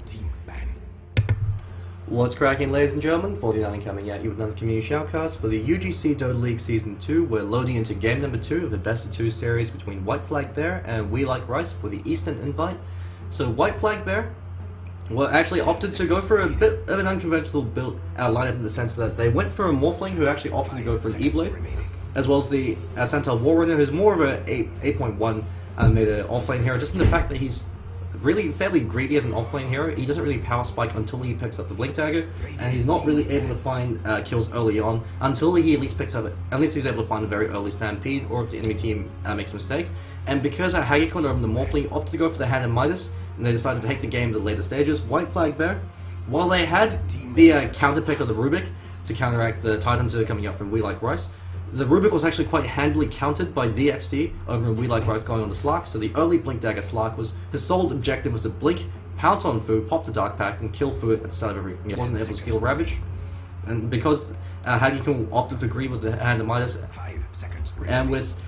Team ban. What's cracking, ladies and gentlemen? FortyeniN coming at you with another community shoutcast for the UGC Dota League Season 2. We're loading into game number 2 of the best of 2 series between WhiteFlagBear and We Like Rice for the Easten invite. So WhiteFlagBear actually opted to go for a bit of an unconventional build lineup in the sense that they went for a Morphling who actually opted to go for an E-Blade, as well as the Centaur Warrunner who's more of a 8.1 made an offlane hero, just in the fact that he's really fairly greedy as an offlane hero. He doesn't really power spike until he picks up the Blink Dagger, and he's not really able to find kills early on until he at least picks up at least he's able to find a very early stampede, or if the enemy team makes a mistake. And because Hagekun over the Morphling opted to go for the Hand of Midas, and they decided to take the game to the later stages, WhiteFlagBear, while they had the counter pick of the Rubik to counteract the Titan's coming up from We Like Rice, the Rubik was actually quite handily countered by the XD over in We Like Rice going on the Slark. So the early Blink Dagger Slark was his sole objective was to blink, pounce on Fu, pop the Dark Pact, and kill Fu at the start of everything. He wasn't able to steal Ravage, and because Hagekun opted for greed with the Hand of Midas, 5 seconds. and with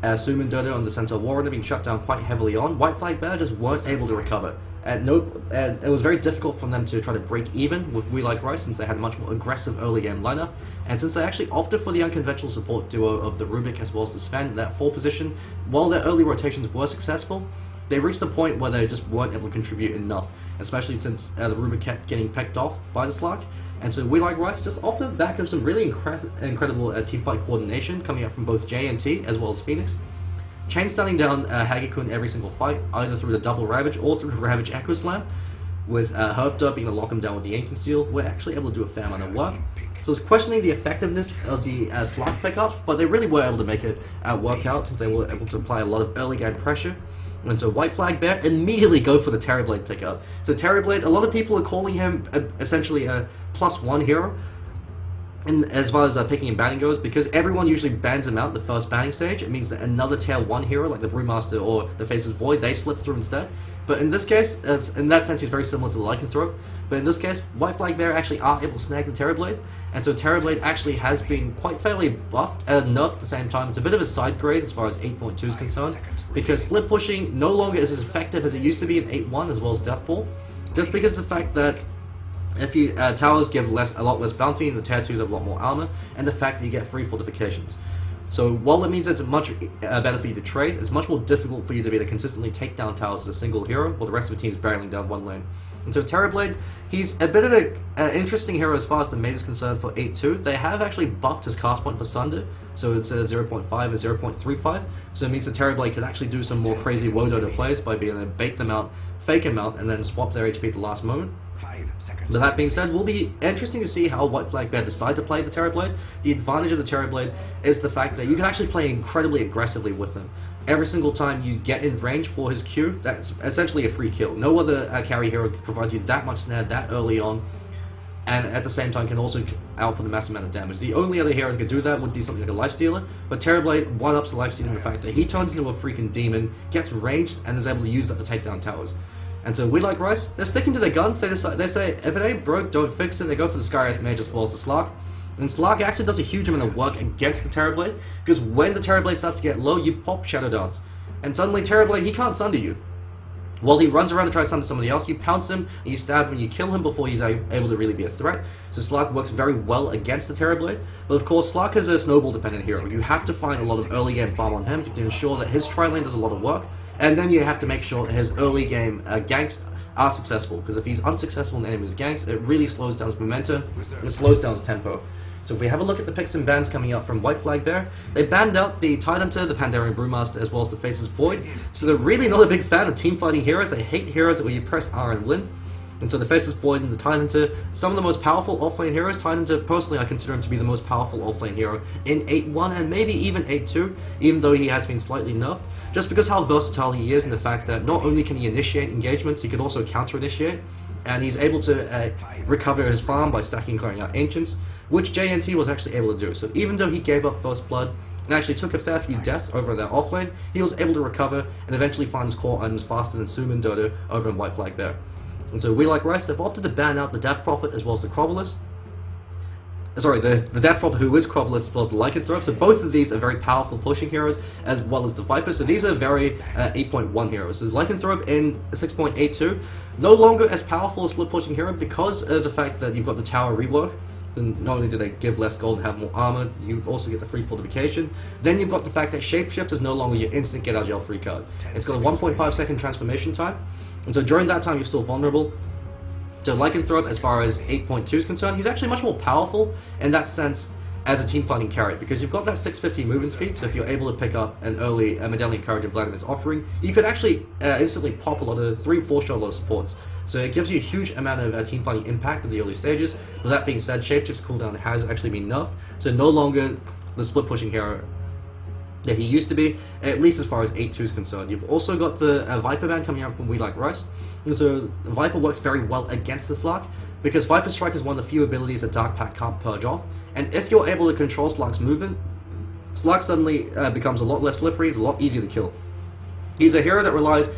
Suman Dota on the Centaur Warrunner being shut down quite heavily on, WhiteFlagBear just weren't able to recover. And it was very difficult for them to try to break even with We Like Rice since they had a much more aggressive early game lineup. And since they actually opted for the unconventional support duo of the Rubik as well as the Sven in that 4 position, while their early rotations were successful, they reached a point where they just weren't able to contribute enough, especially since the Rubik kept getting picked off by the Slark. And so We Like Rice just off the back of some really incredible teamfight coordination coming out from both JNT as well as Phoenix, chain stunning down Hagekun every single fight, either through the double Ravage or through the Ravage Echo Slam, with Herbda being able to lock him down with the Ancient Seal. We're actually able to do a fair amount of work. So it's questioning the effectiveness of the Slark pickup, but they really were able to make it work out since they were able to apply a lot of early game pressure. And so WhiteFlagBear immediately go for the Terrorblade pickup. So Terrorblade, a lot of people are calling him essentially a +1 hero, and as far as picking and banning goes, because everyone usually bans him out in the first banning stage. It means that another tier 1 hero like the Brewmaster or the Faceless Void, they slip through instead. But in this case, in that sense, he's very similar to the Lycanthrope. But in this case, WhiteFlagBear actually are able to snag the Terrorblade, and so Terrorblade actually has been quite fairly buffed and nerfed at the same time. It's a bit of a side grade as far as 8.2 is concerned, because split pushing no longer is as effective as it used to be in 8.1 as well as Deathball, just because of the fact that if you towers give a lot less bounty, and the tier 2s have a lot more armor, and the fact that you get free fortifications. So while it means it's much better for you to trade, it's much more difficult for you to be able to consistently take down towers as a single hero, while the rest of the team is barreling down one lane. And so Terrorblade, he's a bit of an interesting hero as far as the meta is concerned for 8.2. They have actually buffed his cast point for Sunder, so it's 0.5 and 0.35, so it means that Terrorblade can actually do some more crazy woe Dota plays by being able to bait them out, fake them out, and then swap their HP at the last moment. 5 seconds. But that being said, it will be interesting to see how WhiteFlagBear decide to play the Terrorblade. The advantage of the Terrorblade is the fact that you can actually play incredibly aggressively with him. Every single time you get in range for his Q, that's essentially a free kill. No other carry hero provides you that much snare that early on, and at the same time can also output a massive amount of damage. The only other hero that can do that would be something like a Lifestealer, but Terrorblade one-ups the Lifestealer in the fact that he turns into a freaking demon, gets ranged, and is able to use that to take down towers. And so We Like Rice, they're sticking to their guns. They say, if it ain't broke, don't fix it. They go for the Skywrath Mage as well as the Slark. And Slark actually does a huge amount of work against the Terrorblade, because when the Terrorblade starts to get low, you pop Shadow Dance. And suddenly Terrorblade, he can't sunder you. While he runs around and tries to sunder somebody else, you pounce him, and you stab him, and you kill him before he's able to really be a threat. So Slark works very well against the Terrorblade. But of course, Slark is a snowball-dependent hero. You have to find a lot of early game farm on him to ensure that his tri-lane does a lot of work. And then you have to make sure that his early game ganks are successful, because if he's unsuccessful in enemy's ganks, it really slows down his momentum, and it slows down his tempo. So if we have a look at the picks and bans coming out from WhiteFlagBear, they banned out the Tidehunter, the Pandarian Brewmaster, as well as the Faceless Void, so they're really not a big fan of team fighting heroes. They hate heroes where you press R and win. And so the Faceless Void and the Tidehunter, some of the most powerful offlane heroes. Tidehunter, personally, I consider him to be the most powerful offlane hero in 8.1 and maybe even 8.2, even though he has been slightly nerfed, just because how versatile he is and the fact that not only can he initiate engagements, he can also counter-initiate, and he's able to recover his farm by stacking clearing out Ancients, which JNT was actually able to do. So even though he gave up First Blood and actually took a fair few deaths over that offlane, he was able to recover and eventually find his core items faster than Suman Dota over in WhiteFlagBear. And so We Like Rice, they've opted to ban out the Death Prophet as well as the Crobolus. Sorry, the Death Prophet, who is Cropless, as well as the Lycanthrope. So both of these are very powerful pushing heroes, as well as the Viper. So these are very 8.1 heroes. So Lycanthrope in 6.82, no longer as powerful a split pushing hero because of the fact that you've got the tower rework. And not only do they give less gold and have more armor, you also get the free fortification. Then you've got the fact that Shapeshift is no longer your instant get out of jail free card. It's got a 1.5 second transformation time, and so during that time you're still vulnerable. So Lycanthrope, as far as 8.2 is concerned, he's actually much more powerful in that sense as a team fighting carry, because you've got that 650 movement speed, so if you're able to pick up an early Medallion Courage of Vladimir's offering, you could actually instantly pop a lot of 3-4 low supports. So it gives you a huge amount of team fighting impact at the early stages. But that being said, Shapeshift's cooldown has actually been nerfed, so no longer the split pushing hero that he used to be, at least as far as 8.2 is concerned. You've also got the Viper ban coming out from We Like Rice. And so Viper works very well against the Slark, because Viper Strike is one of the few abilities that Dark Pact can't purge off, and if you're able to control Slark's movement, Slark suddenly becomes a lot less slippery, it's a lot easier to kill. He's a hero that relies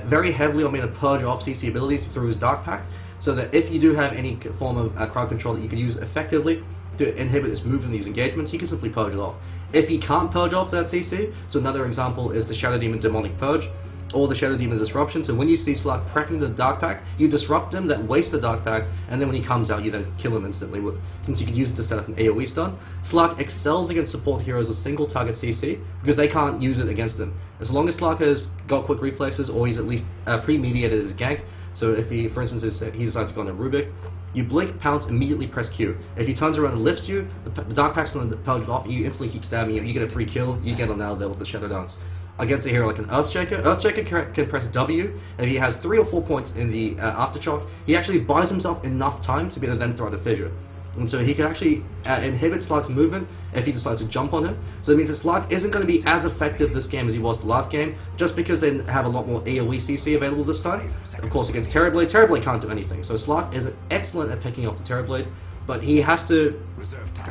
very heavily on being able to purge off CC abilities through his Dark Pact, so that if you do have any form of crowd control that you can use effectively to inhibit his move in these engagements, he can simply purge it off. If he can't purge off that CC, so another example is the Shadow Demon Demonic Purge, or the Shadow Demon Disruption. So when you see Slark prepping the Dark Pact, you disrupt him, that wastes the Dark Pact, and then when he comes out, you then kill him instantly, since you can use it to set up an AoE stun. Slark excels against support heroes with single target CC, because they can't use it against him. As long as Slark has got quick reflexes, or he's at least pre-mediated his gank, so if he, for instance, he decides to go on a Rubik, you blink, pounce, immediately press Q. If he turns around and lifts you, the Dark Pact's going to purge it off, you instantly keep stabbing you get a free kill, you get him out of there with the Shadow Dance. Against a hero like an Earthshaker can press W, and if he has 3 or 4 points in the Aftershock, he actually buys himself enough time to be able to then throw out a fissure. And so he can actually inhibit Slark's movement if he decides to jump on him. So it means that Slark isn't going to be as effective this game as he was the last game, just because they have a lot more AoE CC available this time. Of course, against Terrorblade, Terrorblade can't do anything. So Slark is excellent at picking off the Terrorblade, but he has to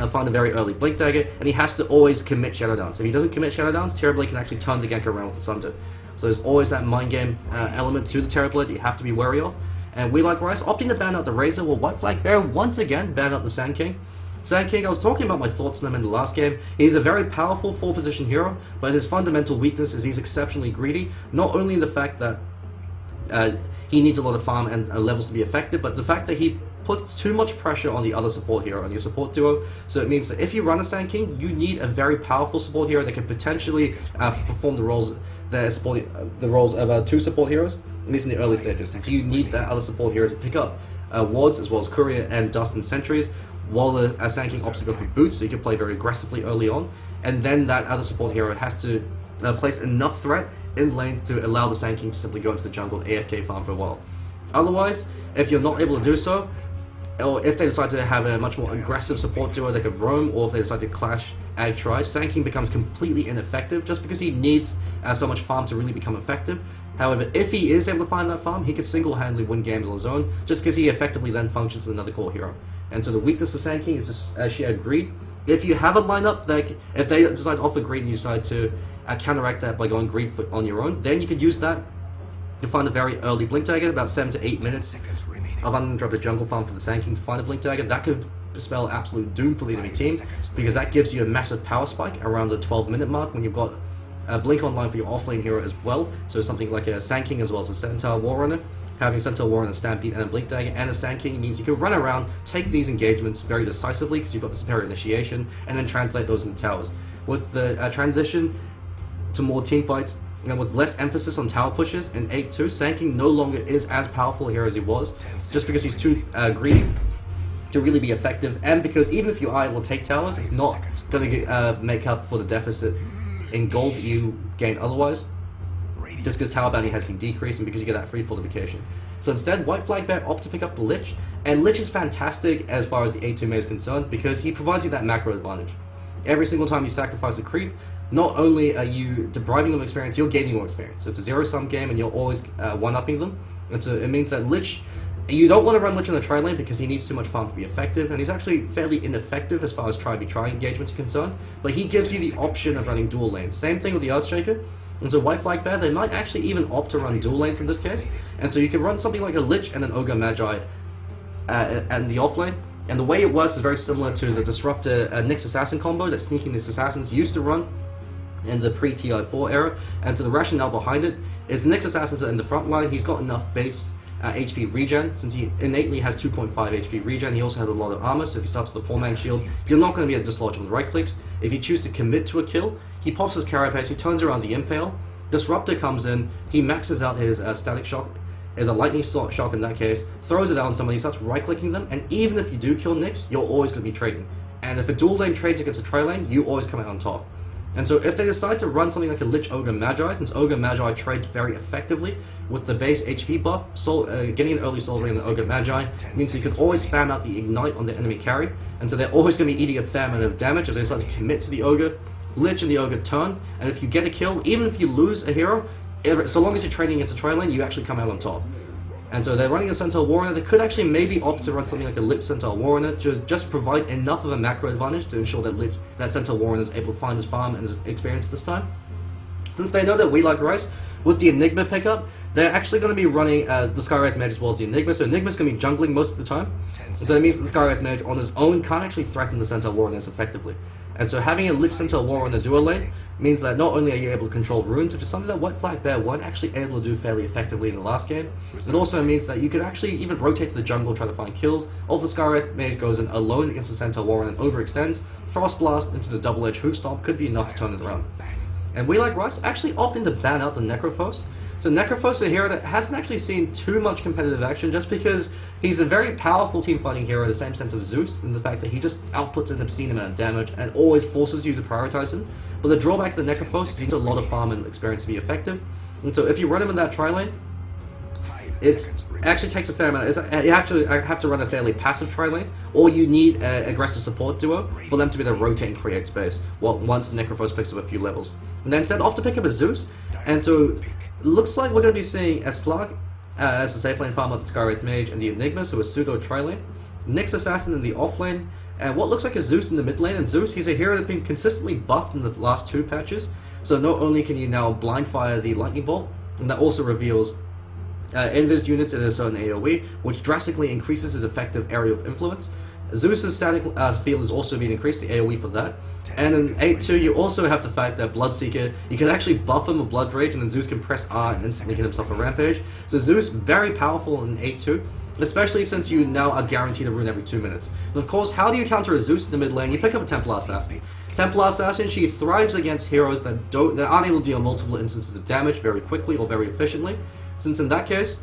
find a very early Blink Dagger, and he has to always commit Shadow Dance. If he doesn't commit Shadow Dance, Terrorblade can actually turn the gank around with the Sunder. So there's always that mind game element to the Terrorblade that you have to be wary of. And We Like Rice opting to ban out the Razor, while WhiteFlagBear once again banned out the Sand King. Sand King, I was talking about my thoughts on him in the last game. He's a very powerful 4-position hero, but his fundamental weakness is he's exceptionally greedy, not only in the fact that he needs a lot of farm and levels to be effective, but the fact that he puts too much pressure on the other support hero, on your support duo. So it means that if you run a Sand King, you need a very powerful support hero that can potentially perform the roles of 2 support heroes, at least in the early stages. And so you need that other support hero to pick up wards, as well as courier and dust and sentries, while the Sand King opts to go for boots, so you can play very aggressively early on. And then that other support hero has to place enough threat in lane to allow the Sand King to simply go into the jungle and AFK farm for a while. Otherwise, if you're not able to do so, or if they decide to have a much more aggressive support duo that can roam, or if they decide to clash ag tries, Sand King becomes completely ineffective just because he needs so much farm to really become effective. However, if he is able to find that farm, he could single-handedly win games on his own, just because he effectively then functions as another core hero. And so the weakness of Sand King is just sheer greed. If you have a lineup that, if they decide to offer greed and you decide to counteract that by going greed on your own, then you could use that to find a very early Blink Dagger, about 7 to 8 minutes of uninterrupted jungle farm for the Sand King to find a Blink Dagger. That could spell absolute doom for the enemy team, because that gives you a massive power spike around the 12-minute mark when you've got a Blink online for your offlane hero as well. So something like a Sand King as well as a Centaur Warrunner. Having Centaur Warrunner, Stampede, and a Blink Dagger and a Sand King means you can run around, take these engagements very decisively because you've got the superior initiation, and then translate those into towers. With the transition to more team fights, and with less emphasis on tower pushes in 8-2, Sand King no longer is as powerful a hero as he was, just because he's too greedy to really be effective, and because even if you are able to take towers, it's not going to make up for the deficit in gold that you gain otherwise, just because tower bounty has been decreased and because you get that free fortification. So instead, WhiteFlagBear opts to pick up the Lich, and Lich is fantastic as far as the 8-2 meta is concerned, because he provides you that macro advantage. Every single time you sacrifice a creep, not only are you depriving them of experience, you're gaining more experience. So it's a zero-sum game, and you're always one-upping them. And so it means that Lich, you don't want to run Lich in the tri lane because he needs too much farm to be effective, and he's actually fairly ineffective as far as try engagements are concerned, but he gives you the option of running dual lanes. Same thing with the Earthshaker. And so WhiteFlagBear, they might actually even opt to run dual lanes in this case. And so you can run something like a Lich and an Ogre Magi and the offlane, And the way it works is very similar to the Disruptor Nyx Assassin combo that Sneaky Nyx Assassins used to run in the pre-TI4 era, and to the rationale behind it is the Nyx Assassins in the front line. He's got enough base HP regen, since he innately has 2.5 HP regen. He also has a lot of armor, so if he starts with a poor man shield, you're not going to be able to dislodge him with right clicks. If you choose to commit to a kill, he pops his carapace, he turns around the impale, Disruptor comes in, he maxes out his static shock, is a lightning shock in that case, throws it out on somebody, starts right clicking them, and even if you do kill Nyx, you're always going to be trading. And if a dual lane trades against a tri lane, you always come out on top. And so if they decide to run something like a Lich Ogre Magi, since Ogre Magi trade very effectively with the base HP buff, getting an early Soul Ring in the Ogre Magi means you can always spam out the Ignite on the enemy carry, and so they're always going to be eating a fair amount of damage if they decide to commit to the Ogre, Lich and the Ogre turn, and if you get a kill, even if you lose a hero, so long as you're trading against a tri-lane, you actually come out on top. And so they're running a Centaur Warrior. They could actually maybe opt to run something like a Lich Centaur Warrior to just provide enough of a macro advantage to ensure that Centaur Warrior is able to find his farm and his experience this time. Since they know that we like Rice, with the Enigma pickup, they're actually going to be running the Skywraith Mage as well as the Enigma, so Enigma's going to be jungling most of the time. And so that means that the Skywraith Mage on his own can't actually threaten the Centaur Warrior as effectively. And so having a Lich Centaur Warrior in the dual lane means that not only are you able to control runes, which is something that WhiteFlagBear weren't actually able to do fairly effectively in the last game, it also means that you could actually even rotate to the jungle and try to find kills, or if the Skywraith Mage goes in alone against the Centaur Warrior and overextends, Frost Blast into the double-edged Hoot Stomp could be enough to turn it around. And we like Rice actually opting to ban out the Necrophos. So Necrophos is a hero that hasn't actually seen too much competitive action just because he's a very powerful team fighting hero in the same sense of Zeus, in the fact that he just outputs an obscene amount of damage and always forces you to prioritize him. But the drawback to the Necrophos is he needs a lot of farm and experience to be effective. And so if you run him in that tri-lane, it actually takes a fair amount. You have to run a fairly passive tri-lane, or you need an aggressive support duo for them to be able to rotate and create space once the Necrophos picks up a few levels. And then instead opt to pick up a Zeus, and so it looks like we're going to be seeing a Slark as a safe lane farm with the Skywraith Mage and the Enigma, so a pseudo tri-lane, Nyx Assassin in the off lane, and what looks like a Zeus in the mid lane. And Zeus, he's a hero that's been consistently buffed in the last 2 patches, so not only can you now blind fire the lightning bolt, and that also reveals invis units in a certain AoE, which drastically increases his effective area of influence. Zeus's static field has also been increased, the AoE for that. And in 8-2, you also have the fact that Bloodseeker, you can actually buff him with Blood Rage, and then Zeus can press R and instantly get himself a Rampage. So Zeus, very powerful in 8-2, especially since you now are guaranteed a rune every 2 minutes. But of course, how do you counter a Zeus in the mid lane? You pick up a Templar Assassin. Templar Assassin, she thrives against heroes that aren't able to deal multiple instances of damage very quickly or very efficiently, since in that case,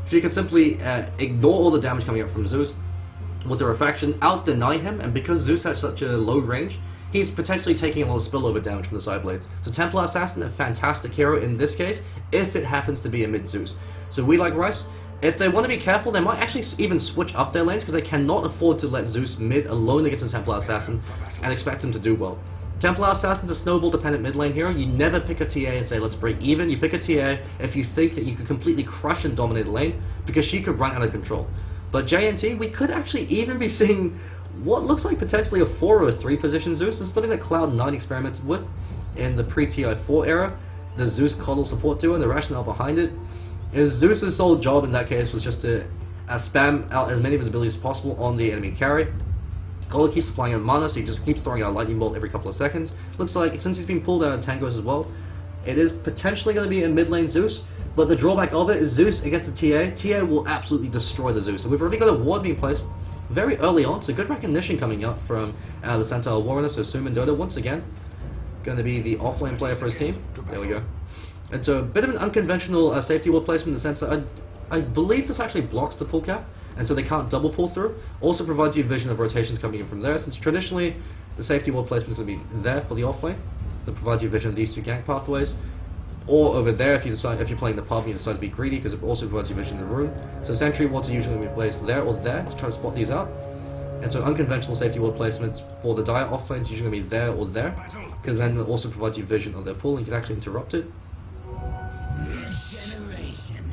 she can simply ignore all the damage coming up from Zeus with a refraction, out-deny him, and because Zeus has such a low range, he's potentially taking a lot of spillover damage from the side blades. So Templar Assassin, a fantastic hero in this case, if it happens to be a mid-Zeus. So we like Rice. If they want to be careful, they might actually even switch up their lanes, because they cannot afford to let Zeus mid alone against a Templar Assassin and expect him to do well. Templar Assassin's a snowball-dependent mid lane hero. You never pick a TA and say, let's break even. You pick a TA if you think that you could completely crush and dominate a lane, because she could run out of control. But JNT, we could actually even be seeing what looks like potentially a 4 or a 3 position Zeus. This is something that Cloud9 experimented with in the pre-TI4 era, the Zeus Coddle support duo, and the rationale behind it is Zeus's sole job in that case was just to spam out as many of his abilities as possible on the enemy carry. Coddle keeps supplying him mana, so he just keeps throwing out a lightning bolt every couple of seconds. Looks like, since he's been pulled out of tangos as well, it is potentially going to be a mid lane Zeus. But the drawback of it is Zeus against the TA. TA will absolutely destroy the Zeus. And we've already got a ward being placed very early on, so good recognition coming up from the Centaur Warrior. So Suman Dota, once again, going to be the offlane player for his team. There we go. And so a bit of an unconventional safety ward placement in the sense that I believe this actually blocks the pull cap, and so they can't double pull through. Also provides you vision of rotations coming in from there, since traditionally the safety ward placement is going to be there for the offlane. That provides you vision of these 2 gank pathways. Or over there if you're playing the pub and you decide to be greedy, because it also provides you vision in the room. So sentry wards are usually going to be placed there or there to try to spot these out. And so unconventional safety ward placements for the dire off lanes usually going to be there or there, because then it also provides you vision of their pull and you can actually interrupt it.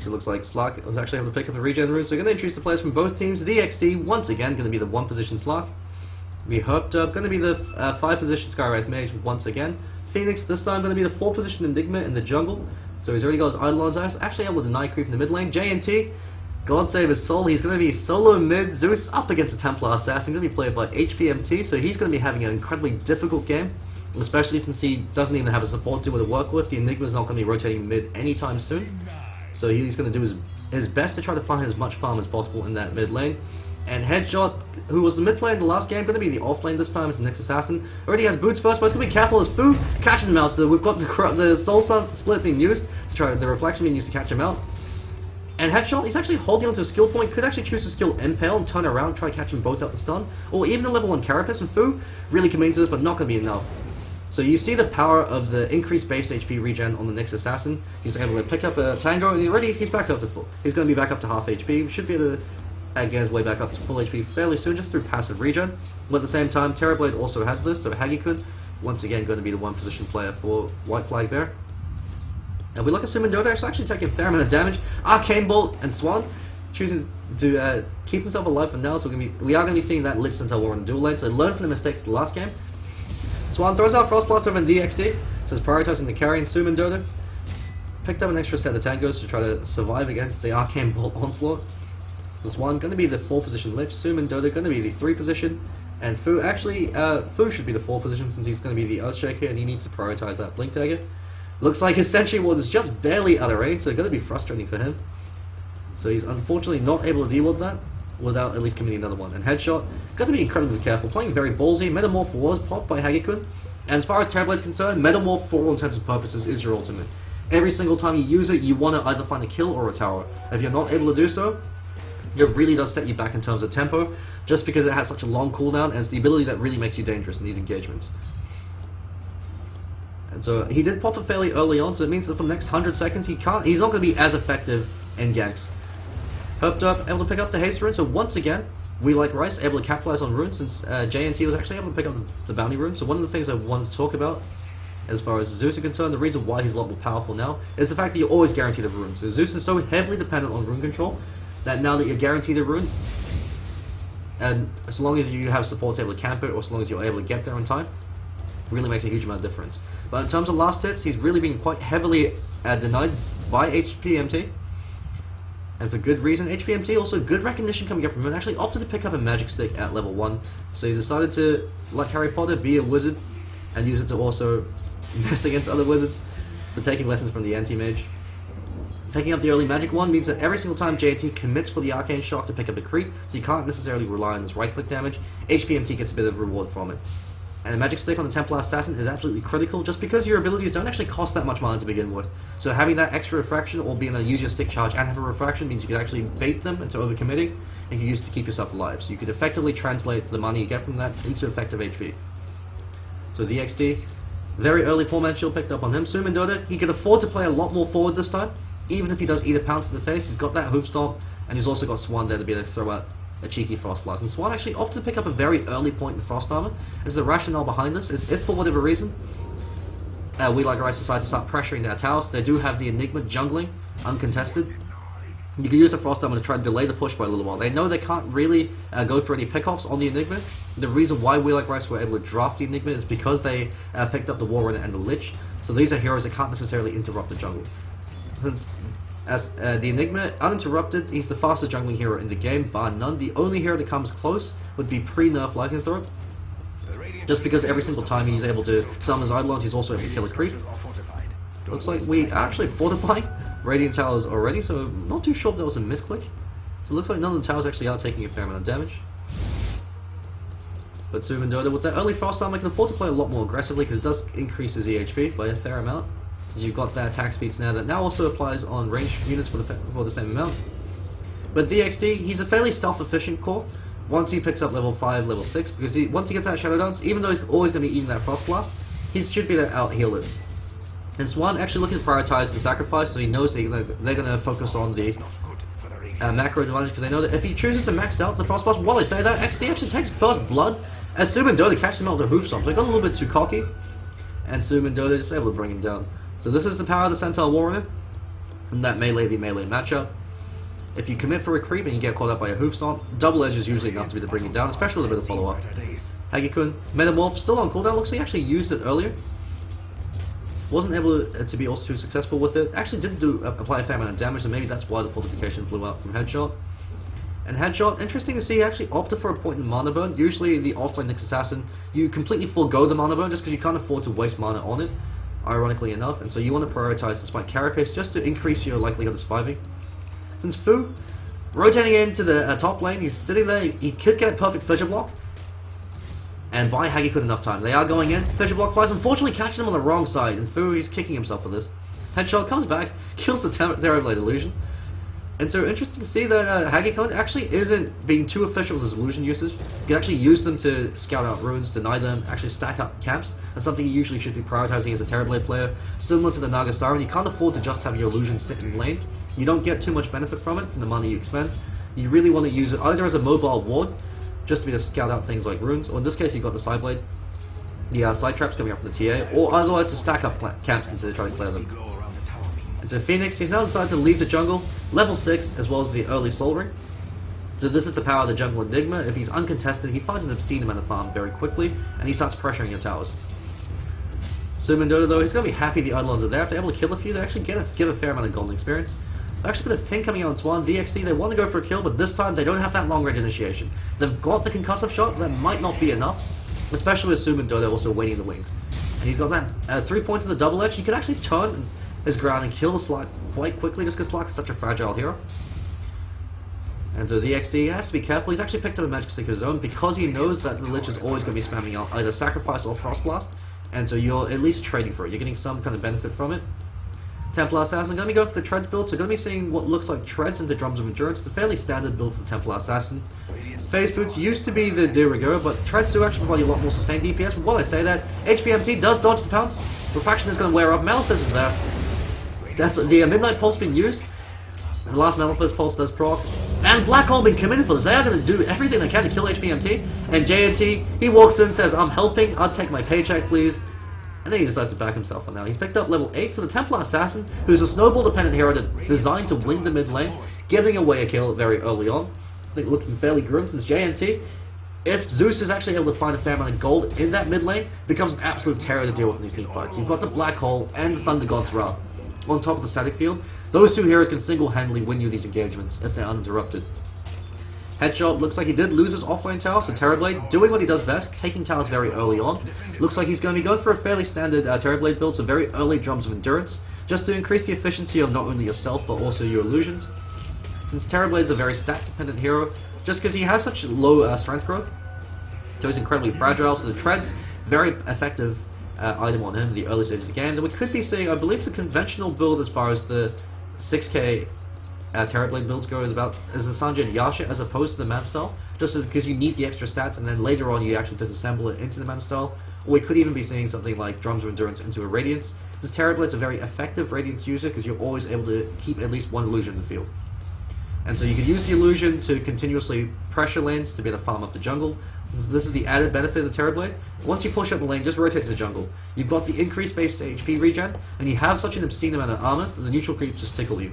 So it looks like Slark was actually able to pick up a regen rune. So we're going to introduce the players from both teams. The XT, once again, going to be the 1 position Slark. We Herped Up, going to be the 5 position Skywraith Mage once again. Phoenix, this time going to be the 4 position Enigma in the jungle. So he's already got his Eidolon's Axe, actually able to deny creep in the mid lane. JNT, God save his soul, he's going to be solo mid, Zeus up against a Templar Assassin, going to be played by HPMT, so he's going to be having an incredibly difficult game, especially since he doesn't even have a support duo to work with. The Enigma's not going to be rotating mid anytime soon, so he's going to do his best to try to find as much farm as possible in that mid lane. And Headshot, who was the mid player in the last game, going to be the off lane this time as the next assassin. Already has boots first, but it's going to be careful as Fu catches him out. So we've got the Soul Split being used to try the reflection being used to catch him out. And Headshot, he's actually holding onto a skill point, could actually choose to skill Impale and turn around, try to catch them both out the stun. Or even a level 1 Carapace, and Fu really committing to this, but not going to be enough. So you see the power of the increased base HP regen on the next assassin. He's able to pick up a Tango, and already he's back up to full. He's going to be back up to half HP. Should be able to get his way back up to full HP fairly soon, just through passive regen. But at the same time, Terrorblade also has this, so Hagikun, once again, going to be the one position player for WhiteFlagBear. And we look at Summon Dota, it's actually taking a fair amount of damage. Arcane Bolt and Swan choosing to keep himself alive for now, so we are going to be seeing that Lich Centaur War in the dual lane, so learn from the mistakes of the last game. Swan throws out Frost Blast over in the XD, so it's prioritizing the carry in Summon Dota. Picked up an extra set of tangos to try to survive against the Arcane Bolt onslaught. Swan going to be the 4 position Lich, Summon Dota going to be the 3 position, and Fu Fu should be the 4 position since he's going to be the Earthshaker and he needs to prioritize that Blink Dagger. Looks like his Sentry Ward is just barely out of range, so going to be frustrating for him. So he's unfortunately not able to deal with that without at least committing another one. And Headshot, got to be incredibly careful, playing very ballsy. Metamorph was popped by Hagikun, and as far as Terrorblade's concerned, Metamorph for all intents and purposes is your ultimate. Every single time you use it, you want to either find a kill or a tower. If you're not able to do so, it really does set you back in terms of tempo, just because it has such a long cooldown, and it's the ability that really makes you dangerous in these engagements. And so he did pop it fairly early on, so it means that for the next 100 seconds he's not going to be as effective in ganks. Herped up, able to pick up the haste rune, so once again, we like Rice able to capitalize on runes since JNT was actually able to pick up the bounty rune. So one of the things I wanted to talk about as far as Zeus is concerned, the reason why he's a lot more powerful now is the fact that you're always guaranteed a rune. So Zeus is so heavily dependent on rune control that now that you're guaranteed a rune, and as long as you have support able to camp it, or as long as you're able to get there on time, really makes a huge amount of difference. But in terms of last hits, he's really been quite heavily denied by HPMT, and for good reason. HPMT also good recognition coming up from him, actually opted to pick up a magic stick at level 1, so he decided to, like Harry Potter, be a wizard and use it to also mess against other wizards, so taking lessons from the anti-mage. Picking up the early magic one means that every single time JNT commits for the arcane shock to pick up a creep, so you can't necessarily rely on this right click damage, HPMT gets a bit of reward from it. And a magic stick on the Templar Assassin is absolutely critical, just because your abilities don't actually cost that much mana to begin with. So having that extra refraction, or being able to use your stick charge and have a refraction, means you could actually bait them into overcommitting, and you use it to keep yourself alive. So you could effectively translate the money you get from that into effective HP. So the XD, very early poor man shield picked up on him. Summon Dota, he can afford to play a lot more forward this time, even if he does eat a pounce to the face. He's got that hoof stomp, and he's also got Swan there to be able to throw out a cheeky Frost Blast. And Swan actually opted to pick up a very early point in Frost Armor, as the rationale behind this is if for whatever reason we like Rice decide to start pressuring their towers, they do have the Enigma jungling uncontested. You can use the Frost Armor to try to delay the push by a little while. They know they can't really go for any pickoffs on the Enigma. The reason why we like Rice were able to draft the Enigma is because they picked up the War Runner and the Lich, so these are heroes that can't necessarily interrupt the jungle. Since as the Enigma, uninterrupted, he's the fastest jungling hero in the game, bar none. The only hero that comes close would be pre-nerf Lycanthrope, just because every single time he's able to summon his Eidolons, he's also able to kill a creep. Looks like we are actually fortifying Radiant Towers already, so I'm not too sure if that was a misclick. So it looks like none of the towers actually are taking a fair amount of damage. But Summon Dota, with that early Frost Armor, can afford to play a lot more aggressively, because it does increase his EHP by a fair amount. Since you've got that attack speeds now, that now also applies on ranged units for the same amount. But the XD, he's a fairly self-efficient core once he picks up level 5, level 6, because once he gets that Shadow Dance, even though he's always going to be eating that Frost Blast, he should be able to out-heal it. And Swan actually looking to prioritize the sacrifice, so he knows that they're going to focus on the macro advantage, because they know that if he chooses to max out the Frost Blast, while I say that, XD actually takes first blood, as Summon Dota catches him out with the hoof stomp. So he got a little bit too cocky, and Summon Dota is able to bring him down. So this is the power of the Centaur Warrior, and that melee matchup. If you commit for a creep and you get caught up by a hoof stomp, double edge is usually enough to be to bring you down, especially with a bit of follow-up. Hagikun, Metamorph, still on cooldown, looks like he actually used it earlier. wasn't able to be also too successful with it. Actually did apply a fair amount of damage, and maybe that's why the fortification blew out from Headshot. And Headshot, interesting to see, he actually opted for a point in mana burn. Usually the offlane Nyx Assassin, you completely forego the mana burn just because you can't afford to waste mana on it, ironically enough, and so you want to prioritize the spike carapace just to increase your likelihood of surviving. Since Fu, rotating into the top lane, he's sitting there, he could get a perfect fissure block, and buy Hagi Kun enough time. They are going in, fissure block flies, unfortunately catches him on the wrong side, and Fu, he's kicking himself for this. Headshot comes back, kills the Terrorblade illusion. And so interesting to see that Hagi Kun actually isn't being too efficient with his illusion usage. You can actually use them to scout out runes, deny them, actually stack up camps. That's something you usually should be prioritizing as a Terrorblade player. Similar to the Naga Siren, you can't afford to just have your illusion sit in lane. You don't get too much benefit from it, from the money you expend. You really want to use it either as a mobile ward, just to be able to scout out things like runes, or in this case you've got the Sideblade, the side traps coming up from the TA, or otherwise to stack up camps instead of trying to clear them. And so Phoenix, he's now decided to leave the jungle, level 6, as well as the early Soul Ring. So this is the power of the jungle Enigma. If he's uncontested, he finds an obscene amount of farm very quickly, and he starts pressuring your towers. Zoom and Dota though, he's going to be happy the Eidolons are there. If they're able to kill a few, they actually give a fair amount of golden experience. They've actually got a ping coming out on Swan, DXT, they want to go for a kill, but this time they don't have that long range initiation. They've got the concussive shot, but that might not be enough, especially with Zoom and Dota also waiting in the wings. And he's got that 3 points in the double edge. He could actually turn his ground and kill Slack quite quickly just because Slack is such a fragile hero. And so the XD has to be careful. He's actually picked up a magic stick of his own because he knows that the Lich is always going to be spamming out either Sacrifice or Frost Blast, and so you're at least trading for it. You're getting some kind of benefit from it. Templar Assassin, going to be going for the Treads build, so going to be seeing what looks like Treads into Drums of Endurance. It's a fairly standard build for the Templar Assassin. Phase Boots used to be the de rigueur, but Treads do actually provide you a lot more sustained DPS. But while I say that, HPMT does dodge the pounce. Refraction is going to wear off. Malefice is there. Definitely, the Midnight Pulse being used. The last Malefice Pulse does proc. And Black Hole being committed for this. They are going to do everything they can to kill HPMT. And JNT, he walks in, says, I'm helping, I'll take my paycheck, please. And then he decides to back himself on now. He's picked up level 8, so the Templar Assassin, who's a snowball-dependent hero designed to wing the mid lane, giving away a kill very early on. I think looking fairly grim since JNT, if Zeus is actually able to find a fair amount of gold in that mid lane, becomes an absolute terror to deal with in these team fights. You've got the Black Hole and the Thunder God's Wrath on top of the static field. Those two heroes can single-handedly win you these engagements if they're uninterrupted. Headshot looks like he did lose his offlane tower, so Terrorblade doing what he does best, taking towers very early on. Looks like he's going to be going for a fairly standard Terrorblade build, so very early Drums of Endurance, just to increase the efficiency of not only yourself but also your illusions. Since Terrorblade's a very stat-dependent hero, just because he has such low strength growth, so he's incredibly fragile, so the Tread's very effective item on him in the early stage of the game. Then we could be seeing, I believe, the conventional build as far as the 6k Terrorblade builds go is the Sanjay and Yasha as opposed to the Man Style, just because you need the extra stats and then later on you actually disassemble it into the Man Style. Or we could even be seeing something like Drums of Endurance into a Radiance. This Terrorblade's a very effective Radiance user because you're always able to keep at least one illusion in the field. And so you can use the illusion to continuously pressure lanes to be able to farm up the jungle. This is the added benefit of the Terrorblade. Once you push up the lane, just rotate to the jungle. You've got the increased base HP regen, and you have such an obscene amount of armor that the neutral creeps just tickle you.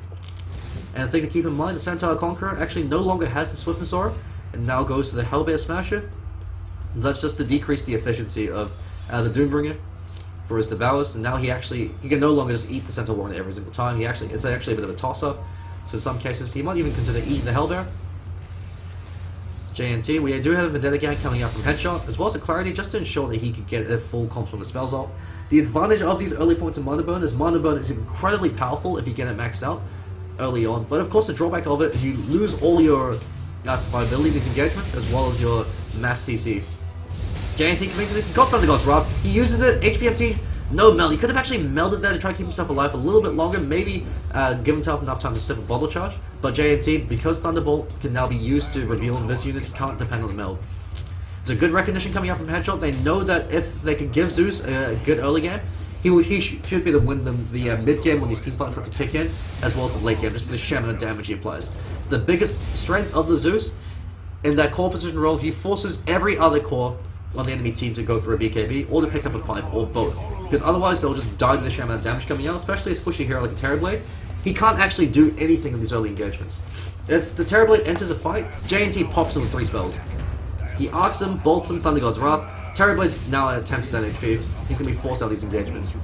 And the thing to keep in mind, the Centaur Conqueror actually no longer has the Swiftness Aura, and now goes to the Hellbear Smasher. And that's just to decrease the efficiency of the Doombringer for his Devours, and now he can no longer just eat the Centaur Warren every single time. It's actually a bit of a toss-up. So in some cases, he might even consider eating the Hellbear. JNT, we do have a Vendetta Gang coming out from Headshot, as well as a Clarity, just to ensure that he could get a full complement of spells off. The advantage of these early points of Mana Burn is Mana Burn is incredibly powerful if you get it maxed out early on, but of course the drawback of it is you lose all your survivability in these engagements, as well as your mass CC. JNT commits to this, he's got Thunder God's Wrath, he uses it, HPMT, no meld. He could have actually melded there to try to keep himself alive a little bit longer, maybe give himself enough time to sip a bottle charge, but JNT, because Thunderbolt can now be used to reveal invis units, can't depend on the meld. It's a good recognition coming out from Headshot. They know that if they can give Zeus a good early game, he should be able to win them the mid game when these team fights start to kick in, as well as the late game, just the sheer amount of damage he applies. It's the biggest strength of the Zeus. In that core position roles, he forces every other core on the enemy team to go for a BKB, or to pick up a pipe, or both. Because otherwise they'll just die to the sheer amount of damage coming out, especially a squishy hero like a Terrorblade. He can't actually do anything in these early engagements. If the Terrorblade enters a fight, JNT pops him with 3 spells. He arcs him, bolts him, Thunder God's Wrath. Terrorblade's now at 10% HP. He's going to be forced out of these engagements.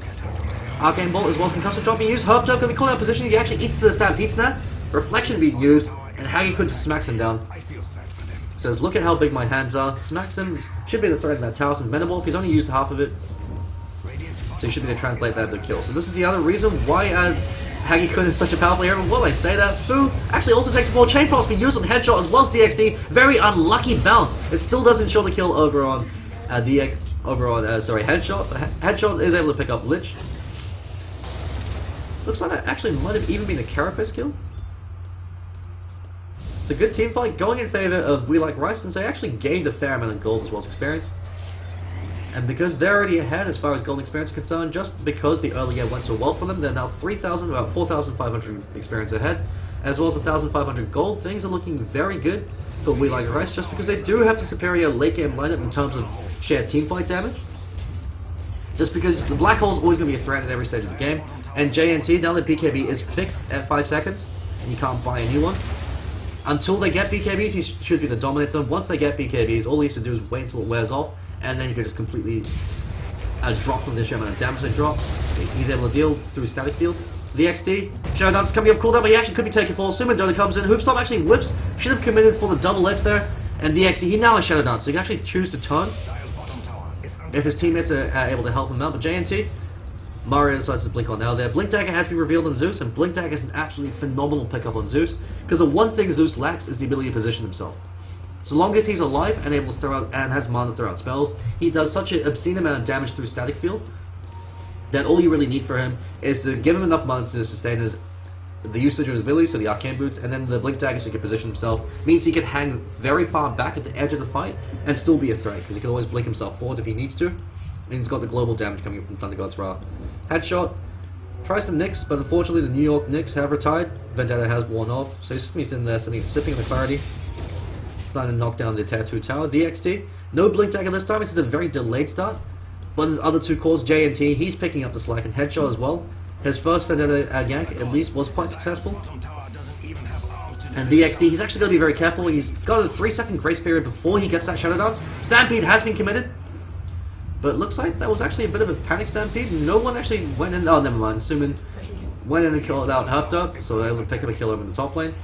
Arcane Bolt as well as Concussive Drop being used. Herb Dog going to be called out of position. He actually eats the Stampede Snap. Reflection being used, and Hagikun just smacks him down. Says, look at how big my hands are. Smacks him. Should be the threat in that tower since Menabol. He's only used half of it. So you should be able to translate that to kill. So this is the other reason why Hagikun is such a powerful hero. Well, I say that. Fu actually also takes the ball. Chain Pulse being used on Headshot as well as DXD. Very unlucky bounce. It still doesn't show the kill over on Headshot. Headshot is able to pick up Lich. Looks like that actually might have even been a Carapace kill. It's a good team fight going in favor of We Like Rice since they actually gained a fair amount of gold as well as experience. And because they're already ahead as far as gold experience is concerned, just because the early game went so well for them, they're now 3,000, about 4,500 experience ahead, as well as 1,500 gold. Things are looking very good for We Like Rice just because they do have the superior late game lineup in terms of shared team fight damage. Just because the Black Hole is always going to be a threat at every stage of the game, and JNT, now that BKB is fixed at 5 seconds, and you can't buy a new one, until they get BKBs, he should be the dominator. Once they get BKBs, all he has to do is wait until it wears off, and then he can just completely drop from the sheer amount of damage they drop. He's able to deal through static field. The XD, Shadow Dance is coming up cooldown, but he actually could be taking fall. Summon Dota comes in, Hoofstop actually whiffs, should have committed for the double edge there, and the XD, he now has Shadow Dance, so he can actually choose to turn if his teammates are able to help him out. But JNT, Mario decides to blink on now there. Blink Dagger has been revealed on Zeus, and Blink Dagger is an absolutely phenomenal pickup on Zeus, because the one thing Zeus lacks is the ability to position himself. So long as he's alive and able to throw out and has mana to throw out spells, he does such an obscene amount of damage through static field that all you really need for him is to give him enough mana to sustain the usage of his abilities, so the Arcane Boots, and then the Blink Dagger so he can position himself, means he can hang very far back at the edge of the fight and still be a threat, because he can always blink himself forward if he needs to, and he's got the global damage coming from Thunder God's Wrath. Headshot tries the Knicks, but unfortunately the New York Knicks have retired. Vendetta has worn off, so he's just in there sipping the clarity, starting to knock down the Tattoo Tower. The XT, no Blink Dagger this time, it's a very delayed start, but his other two cores, JNT, he's picking up the slack, and Headshot as well. His first Vendetta gank at least was quite successful. And the XD, he's actually got to be very careful. He's got a 3-second grace period before he gets that Shadow Dance. Stampede has been committed, but it looks like that was actually a bit of a panic Stampede. No one actually went in. Oh, never mind. Suman went in and killed out Herped Up, so they were able to pick up a kill over in the top lane.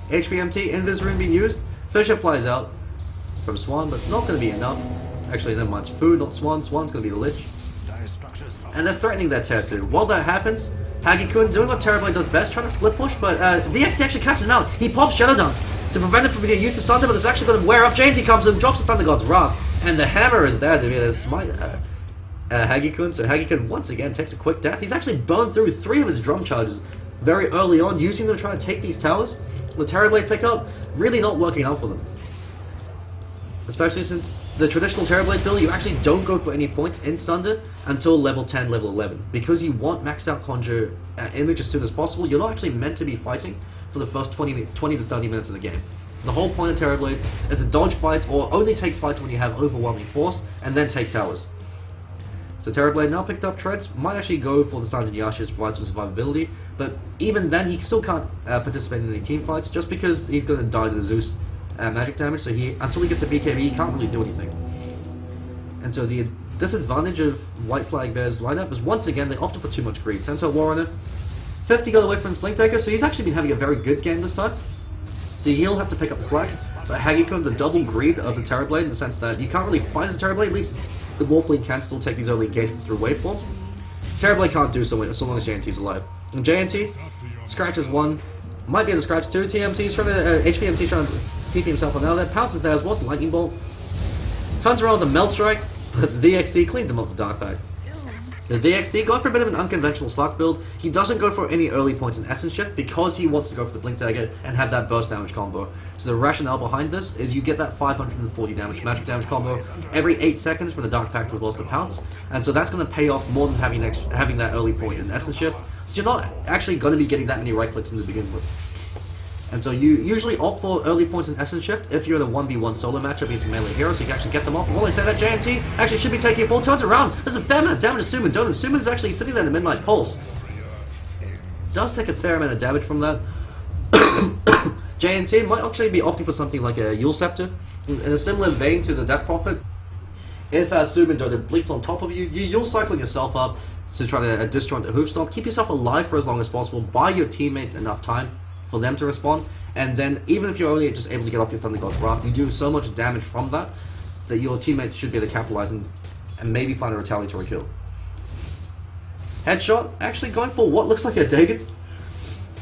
HPMT, Invis Rune being used. Fisher flies out from Swan, but it's not going to be enough. Actually, never mind. It's Food, not Swan. Swan's going to be the Lich. And they're threatening that Tattoo. While that happens, Hagikun doing what Terrorblade does best, trying to split push, but DX actually catches him out. He pops Shadow Dance to prevent him from being used to Thunder, but it's actually going to wear up. James comes in, drops the Thunder God's Wrath, and the hammer is there to be able to smite Hagikun. So Hagikun once again takes a quick death. He's actually burned through 3 of his drum charges very early on, using them to try to take these towers. The Terrorblade pickup really not working out for them. Especially since the traditional Terrorblade build, you actually don't go for any points in Sunder until level 10, level 11. Because you want maxed out Conjure Image as soon as possible, you're not actually meant to be fighting for the first 20 to 30 minutes of the game. The whole point of Terrorblade is to dodge fights or only take fights when you have overwhelming force, and then take towers. So Terrorblade now picked up Treads, might actually go for the Sound Yasha to provide some survivability, but even then he still can't participate in any team fights just because he's going to die to the Zeus magic damage, so until he gets a BKB, he can't really do anything. And so the disadvantage of WhiteFlagBear's lineup is once again they opted for too much greed. Centaur Warrunner, 50 got away from his Blink Taker, so he's actually been having a very good game this time. So he'll have to pick up the slack. But Hagikun, the double greed of the Terrorblade in the sense that you can't really fight as a Terrorblade, at least the Wolfleet can still take these early engagements through waveforms. Terrorblade can't do so long as JNT's alive. And JNT scratches 1, might be able to scratch 2. TMT's trying to HPMT trying to TP himself on now there, pounces there as well as Lightning Bolt. Turns around with a Melt Strike, but the DXD cleans him up the Dark Bag. The DXD going for a bit of an unconventional Slack build. He doesn't go for any early points in Essence Shift because he wants to go for the Blink Dagger and have that burst damage combo. So the rationale behind this is you get that 540 damage magic damage combo every 8 seconds from the Dark Pact as well as the Pounce. And so that's going to pay off more than having that early point in Essence Shift. So you're not actually going to be getting that many right clicks in the begin with. And so you usually opt for early points in Essence Shift if you're in a 1v1 solo matchup against a melee hero, so you can actually get them off. While I say that, JNT actually should be taking a full turns around. There's a fair amount of damage to Suman. Suman's actually sitting there in the Midnight Pulse. Does take a fair amount of damage from that. JNT might actually be opting for something like a Yule Scepter. In a similar vein to the Death Prophet, if Suman Dota blinks on top of you, you're cycling yourself up, to try to disjoint the Hoofstomp. Keep yourself alive for as long as possible. Buy your teammates enough time for them to respond. And then, even if you're only just able to get off your Thunder God's Wrath, you do so much damage from that that your teammates should be able to capitalize and maybe find a retaliatory kill. Headshot, actually going for what looks like a Dagon.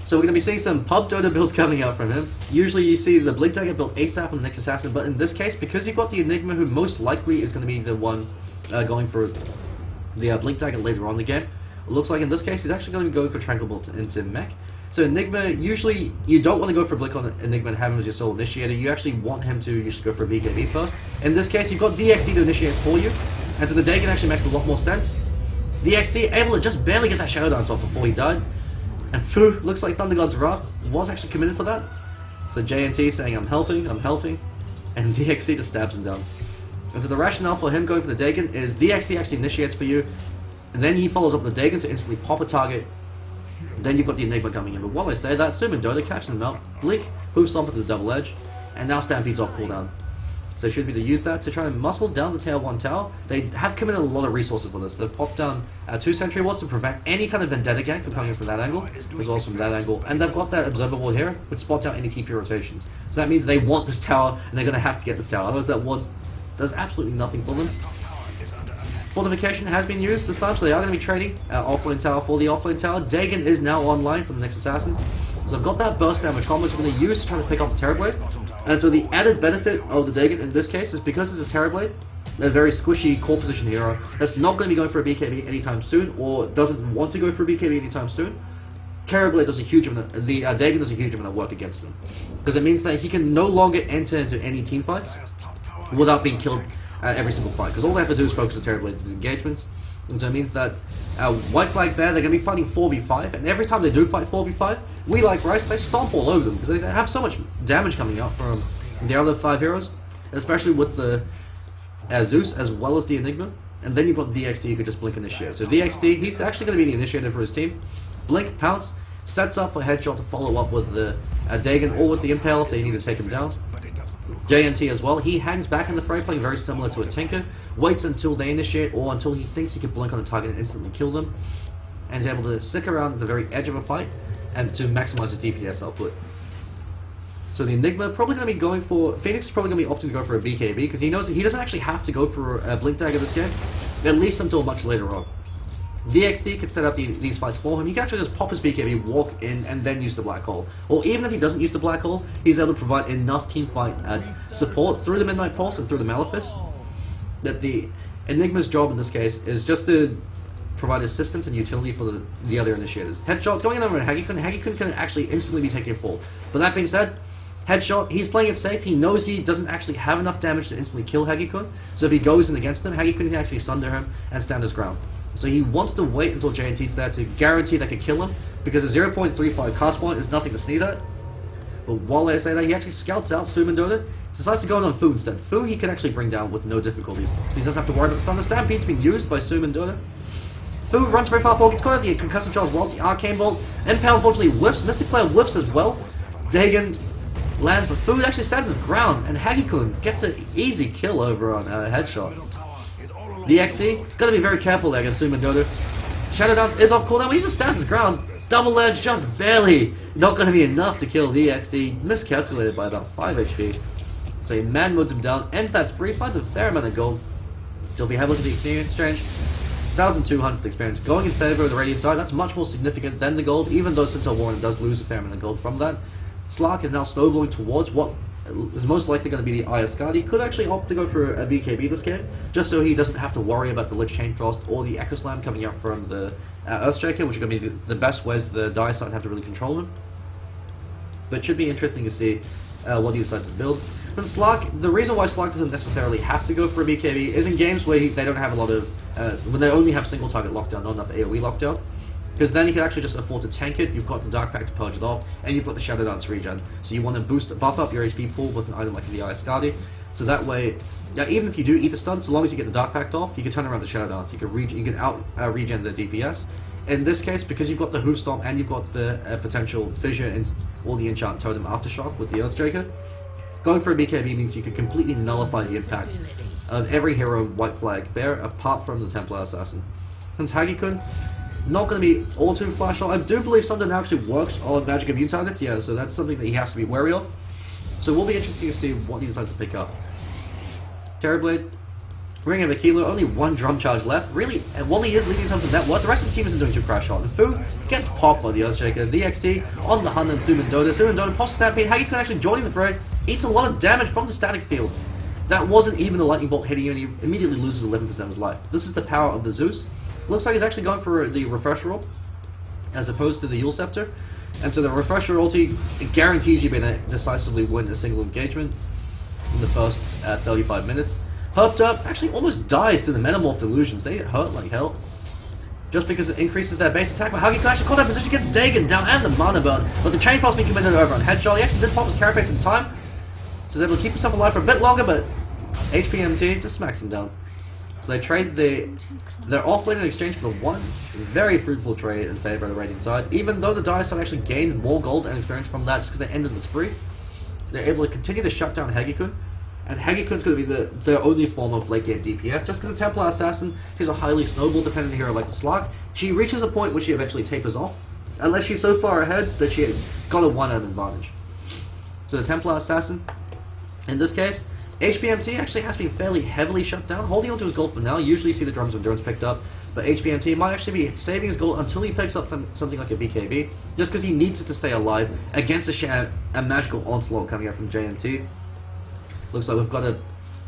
So we're going to be seeing some pub Dota builds coming out from him. Usually you see the Blink Dagger built ASAP on the next assassin, but in this case, because you've got the Enigma, who most likely is going to be the one going for the Blink Dagger later on in the game, it looks like in this case he's actually going to be going for Tranquil Bolt into mech. So Enigma, usually you don't want to go for Blink on Enigma and have him as your sole initiator. You actually want him to usually go for a BKB first. In this case, you've got the XD to initiate for you, and so the Dagon actually makes a lot more sense. The XD able to just barely get that Shadow Dance off before he died. And Fu, looks like Thunder God's Wrath was actually committed for that. So JNT saying, I'm helping, and DXD just stabs him down. And so the rationale for him going for the Dagon is DXD actually initiates for you, and then he follows up the Dagon to instantly pop a target. Then you've got the Enigma coming in. But while I say that, Suman Dota catches them out, Blink, Hoofstomp into the double edge, and now Stampede's off cooldown. So they should be to use that to try and muscle down the tier 1 tower. They have committed a lot of resources for this. They've popped down 2 sentry wards to prevent any kind of Vendetta gang from coming in from that angle, as well as from that angle. And they've got that Observer ward here, which spots out any TP rotations. So that means they want this tower, and they're going to have to get this tower. Otherwise that ward does absolutely nothing for them. Fortification has been used this time, so they are going to be trading offlane tower for the offlane tower. Dagon is now online for the next assassin. So I've got that burst damage combo, which I'm going to use to try to pick off the Terrorblade. And so the added benefit of the Dagon in this case is because it's a Terrorblade, a very squishy core position hero that's not going to be going for a BKB anytime soon, or doesn't want to go for a BKB anytime soon. Terrorblade does a huge amount of, the Dagon does a huge amount of work against him, because it means that he can no longer enter into any team fights without being killed every single fight, because all they have to do is focus on Terrorblade's engagements. And so it means that WhiteFlagBear, they're going to be fighting 4v5, and every time they do fight 4v5, we like Rice, they stomp all over them, because they have so much damage coming out from the other 5 heroes, especially with the Zeus as well as the Enigma. And then you've got VXD who could just Blink initiate. So VXD, he's actually going to be the initiator for his team. Blink, pounce, sets up for Headshot to follow up with the Dagon or with the Impale if they need to take him down. JNT as well, he hangs back in the fray, playing very similar to a Tinker, waits until they initiate or until he thinks he can blink on the target and instantly kill them, and is able to stick around at the very edge of a fight and to maximize his DPS output. So the Enigma probably going to be going for, Phoenix is probably going to be opting to go for a BKB, because he knows that he doesn't actually have to go for a Blink Dagger this game, at least until much later on. DXD could set up these fights for him. He can actually just pop his BKB, walk in, and then use the Black Hole. Or even if he doesn't use the Black Hole, he's able to provide enough team fight support through the Midnight Pulse and through the Malefice that the Enigma's job in this case is just to provide assistance and utility for the other initiators. Headshot's going in over Hagikun. Hagikun can actually instantly be taking a fall. But that being said, Headshot, he's playing it safe. He knows he doesn't actually have enough damage to instantly kill Hagikun. So if he goes in against him, Hagikun can actually sunder him and stand his ground. So he wants to wait until JNT's there to guarantee they can kill him, because a 0.35 cast point is nothing to sneeze at. But while I say that, he actually scouts out Suman Dota, decides to go on Fu instead. Fu he can actually bring down with no difficulties. He doesn't have to worry about the Thunder Stampede's being used by Suman Dota. Fu runs very far forward, gets caught at the Concussive Charge whilst the Arcane Bolt. Impale unfortunately whiffs, Mystic Flare whiffs as well. Dagon lands, but Fu actually stands his ground, and Hagikun gets an easy kill over on Headshot. The XD, gotta be very careful there against Suman Dota. Shadow Dance is off cooldown, but he just stands his ground. Double Edge, just barely. Not gonna be enough to kill the XD. Miscalculated by about 5 HP. So he man modes him down, ends that spree, finds a fair amount of gold. So if we have a look at the experience exchange, 1,200 experience going in favor of the Radiant side. That's much more significant than the gold, even though Sintel Warren does lose a fair amount of gold from that. Slark is now snowballing towards what is most likely going to be the Ayascadi. Could actually opt to go for a BKB this game, just so he doesn't have to worry about the Lich Chain Frost or the Echo Slam coming out from the Earthshaker, which are going to be the best ways the Dire side have to really control him. But it should be interesting to see what he decides to build. Then Slark, the reason why Slark doesn't necessarily have to go for a BKB is in games where they don't have a lot of, when they only have single target lockdown, not enough AoE lockdown. Because then you can actually just afford to tank it, you've got the Dark Pact to purge it off, and you've got the Shadow Dance regen. So you want to buff up your HP pool with an item like the Ayascadi. So that way, even if you do eat the stun, so long as you get the Dark Pact off, you can turn around the Shadow Dance, you can out regen the DPS. In this case, because you've got the Hoofstomp and you've got the potential Fissure and all the Enchant Totem Aftershock with the Earthshaker, going for a BKB means you can completely nullify the impact of every hero WhiteFlagBear apart from the Templar Assassin. Since Hagikun, not going to be all too flash on. I do believe something actually works on magic immune targets, yeah, so that's something that he has to be wary of. So it will be interesting to see what he decides to pick up. Terrorblade, Ring of Aquila, only one drum charge left. Really, and while he is leading in terms of net worth, the rest of the team isn't doing too crash shot. And Fu gets popped by the Earthshaker. The XT on the hunt and Dota. Dota pops Stampede. Hagikun actually joining the fray, eats a lot of damage from the static field. That wasn't even a lightning bolt hitting you, and he immediately loses 11% of his life. This is the power of the Zeus. Looks like he's actually going for the Refresher roll, as opposed to the Yule Scepter. And so the Refresher ulti guarantees you being able to decisively win a single engagement in the first 35 minutes. Herped up actually almost dies to the Metamorph Delusions. They hurt like hell. Just because it increases their base attack. But Hagi can actually call that position, gets Dagon down and the Mana Burn. But the Chain Frost being committed over on Headshot. He actually did pop his Carapace in time. So he's able to keep himself alive for a bit longer, but HPMT just smacks him down. So they trade their offlane in exchange for the one very fruitful trade in favor of the Radiant side. Even though the Dire side actually gained more gold and experience from that just because they ended the spree, they're able to continue to shut down Hagikun. And Hagikun's going to be their only form of late game DPS, just because the Templar Assassin is a highly snowball dependent hero like the Slug. She reaches a point where she eventually tapers off, unless she's so far ahead that she has got a 1-out advantage. So the Templar Assassin, in this case, HPMT actually has been fairly heavily shut down, holding onto his gold for now. Usually see the Drums of Endurance picked up, but HPMT might actually be saving his gold until he picks up something like a BKB, just because he needs it to stay alive against a magical onslaught coming out from JMT. Looks like we've got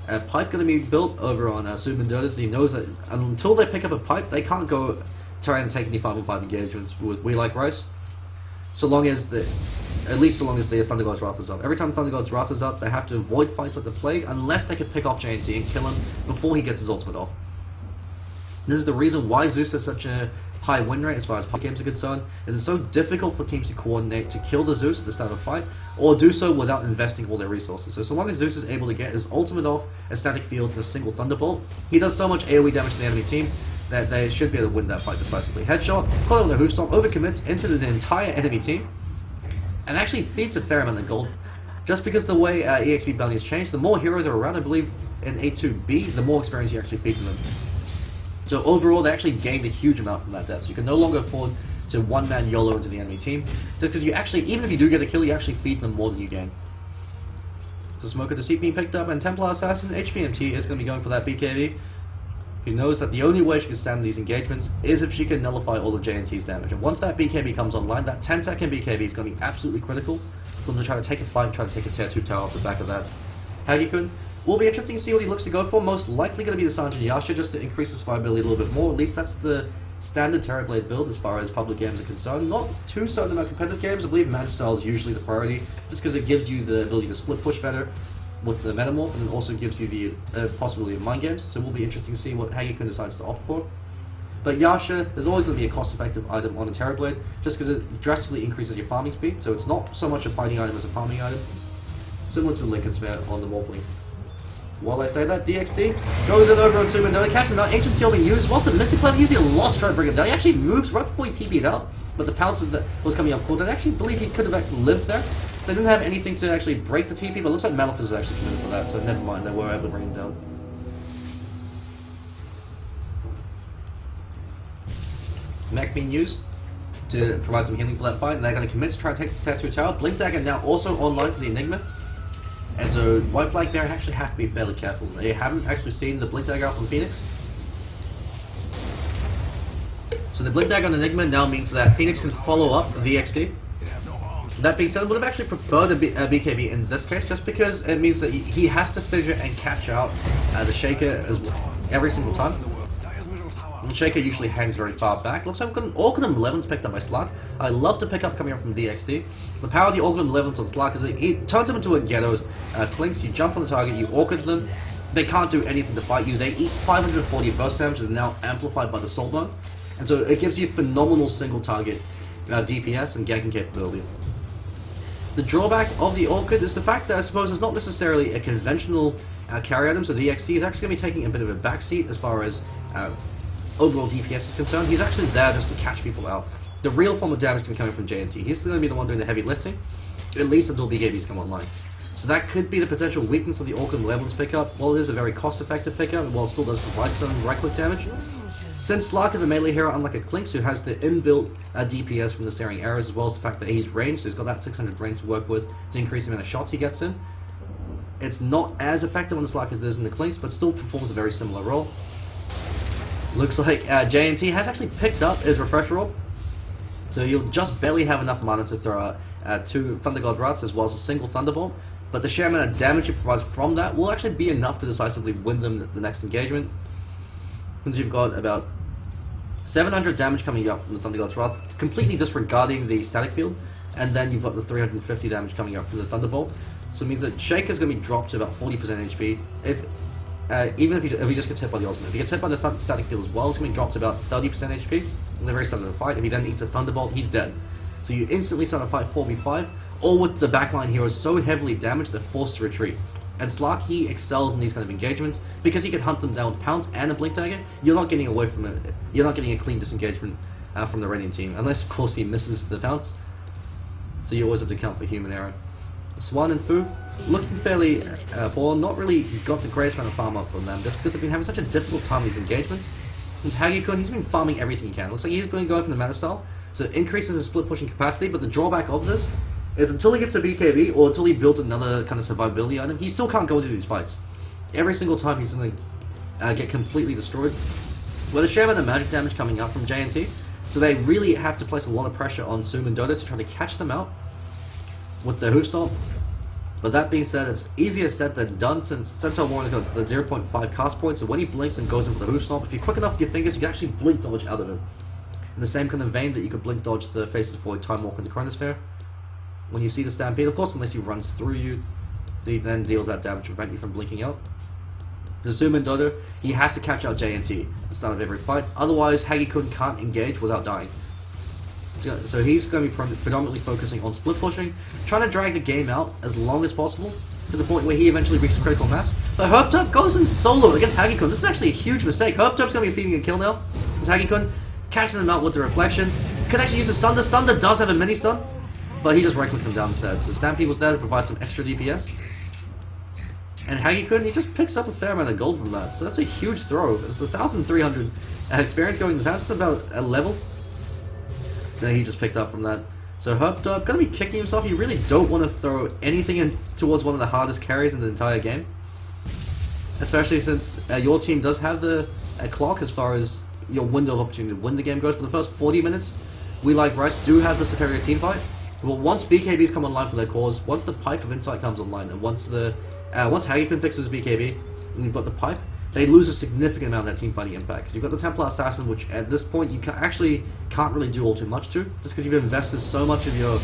a pipe going to be built over on Subin Dotas. He knows that until they pick up a pipe, they can't go trying to take any 5-on-5 engagements with We Like Rice. So long as at least so long as the Thunder God's Wrath is up. Every time Thunder God's Wrath is up, they have to avoid fights like the Plague unless they can pick off JNT and kill him before he gets his ultimate off. This is the reason why Zeus has such a high win rate as far as pipe games are concerned. It's so difficult for teams to coordinate to kill the Zeus at the start of a fight, or do so without investing all their resources. So long as Zeus is able to get his ultimate off, a static field, and a single Thunderbolt, he does so much AoE damage to the enemy team that they should be able to win that fight decisively. Headshot, call it with a Hoofstomp, overcommits into the entire enemy team, and actually feeds a fair amount of gold. Just because the way EXP bounty has changed, the more heroes are around, I believe, in A2B, the more experience you actually feed to them. So overall, they actually gained a huge amount from that death. So you can no longer afford to one-man YOLO into the enemy team, just because you actually, even if you do get a kill, you actually feed them more than you gain. So Smoker Deceit being picked up, and Templar Assassin, HPMT is going to be going for that BKB. He knows that the only way she can stand these engagements is if she can nullify all of JNT's damage. And once that BKB comes online, that 10-second BKB is going to be absolutely critical for them to try to take a fight, try to take a tier 2 tower off the back of that. Hagikun will be interesting to see what he looks to go for. Most likely going to be the Sanjin Yasha, just to increase his survivability a little bit more. At least that's the standard Terrorblade build as far as public games are concerned. Not too certain about competitive games. I believe Mad Style is usually the priority, just because it gives you the ability to split push better with the Metamorph, and then also gives you the possibility of mind games. So it will be interesting to see what Hagikun decides to opt for. But Yasha is always going to be a cost-effective item on a Terrorblade, just because it drastically increases your farming speed. So it's not so much a fighting item as a farming item, similar to the Lincoln Sphere on the Morphling. While I say that, DXT goes in over on Suman Deli, catches him out. Ancient Seal being used, whilst the Mystic Cloud using a lot to try to bring him down. He actually moves right before he TP'd out, but the pounce that was coming off cooldown. I actually believe he could have actually lived there. They didn't have anything to actually break the TP, but it looks like Malphus is actually committed for that, so never mind, they were able to bring him down. Mech being used to provide some healing for that fight, and they're going to commit to try to take this Tattoo Tower. Blink Dagger now also online for the Enigma. And so WhiteFlagBear actually have to be fairly careful. They haven't actually seen the Blink Dagger out from Phoenix. So the Blink Dagger on Enigma now means that Phoenix can follow up the XD. That being said, I would have actually preferred a BKB in this case, just because it means that he has to fidget and catch out the Shaker as well, every single time. And Shaker usually hangs very far back. Looks like we've got an Organum 11s picked up by Slug. I love to pick up coming up from DXD. The power of the Organum 11s on Slug is it turns them into a Ghetto's Clinks. You jump on the target, you Orchid them. They can't do anything to fight you. They eat 540 burst damage, which is now amplified by the Soul Bone. And so it gives you phenomenal single target DPS and ganking capability. The drawback of the Orchid is the fact that I suppose it's not necessarily a conventional carry item, so the EXT is actually going to be taking a bit of a backseat as far as overall DPS is concerned. He's actually there just to catch people out. The real form of damage can be coming from JNT. He's going to be the one doing the heavy lifting, at least until BKBs come online. So that could be the potential weakness of the Orchid Levels pickup. While it is a very cost-effective pickup, and while it still does provide some right-click damage, Since Slark is a melee hero, unlike a Clinks, who has the inbuilt DPS from the staring arrows, as well as the fact that he's ranged, so he's got that 600 range to work with to increase the amount of shots he gets in. It's not as effective on the Slark as it is in the Clinks, but still performs a very similar role. Looks like JNT has actually picked up his refresh roll, so you'll just barely have enough mana to throw out 2 Thunder God Wraths as well as a single Thunderbolt, but the sheer amount of damage it provides from that will actually be enough to decisively win them the next engagement. Since you've got about 700 damage coming up from the Thunder God's Wrath, completely disregarding the static field, and then you've got the 350 damage coming up from the Thunderbolt. So it means that Shaker's going to be dropped to about 40% HP, even if he just gets hit by the ultimate. If he gets hit by the static field as well, it's going to be dropped to about 30% HP in the very start of the fight. If he then eats a Thunderbolt, he's dead. So you instantly start a fight 4v5, all with the backline heroes so heavily damaged they're forced to retreat. And Slark, he excels in these kind of engagements because he can hunt them down with Pounce and a Blink Dagger. You're not getting away from it. You're not getting a clean disengagement from the Radiant team, unless of course he misses the Pounce. So you always have to count for human error. Swan and Fu looking fairly poor. Not really got the greatest amount of farm up on them, just because they've been having such a difficult time with these engagements. And Hagikun, he's been farming everything he can. Looks like he's going to go for the mana style, so it increases his split pushing capacity. But the drawback of this is until he gets to BKB, or until he builds another kind of survivability item, he still can't go into these fights. Every single time he's going to get completely destroyed. With a share amount of magic damage coming up from JNT, so they really have to place a lot of pressure on Zoom and Dota to try to catch them out with their hoof stomp. But that being said, it's easier said than done, since Centaur Warren's got the 0.5 cast point, so when he blinks and goes in for the hoof stomp, if you're quick enough with your fingers, you can actually blink dodge out of him. In the same kind of vein that you could blink dodge the Faces Void Time Walk into Chronosphere. When you see the Stampede, of course, unless he runs through you, he then deals that damage to prevent you from blinking out. The Zoom and Dodo, he has to catch out JNT at the start of every fight, otherwise Hagikun can't engage without dying. So he's going to be predominantly focusing on split pushing, trying to drag the game out as long as possible, to the point where he eventually reaches critical mass. But Herptop goes in solo against Hagikun. This is actually a huge mistake. Herptop's going to be feeding a kill now, as Hagikun catches him out with the reflection. Could actually use the stun. The stun does have a mini stun, but he just right-clicks him down instead. So Stampede was there to provide some extra DPS. And Hagikun, he just picks up a fair amount of gold from that. So that's a huge throw. It's 1,300 experience going to that's about a level that he just picked up from that. So Herptop gonna be kicking himself. You really don't want to throw anything in towards one of the hardest carries in the entire game. Especially since your team does have the clock as far as your window of opportunity to win the game goes. For the first 40 minutes, We Like Rice do have the superior team fight. But once BKBs come online for their cause, once the Pipe of Insight comes online, and once Hagikun picks his BKB, and you've got the Pipe, they lose a significant amount of that team fighting impact. Because you've got the Templar Assassin, which at this point you can't really do all too much to, just because you've invested so much of your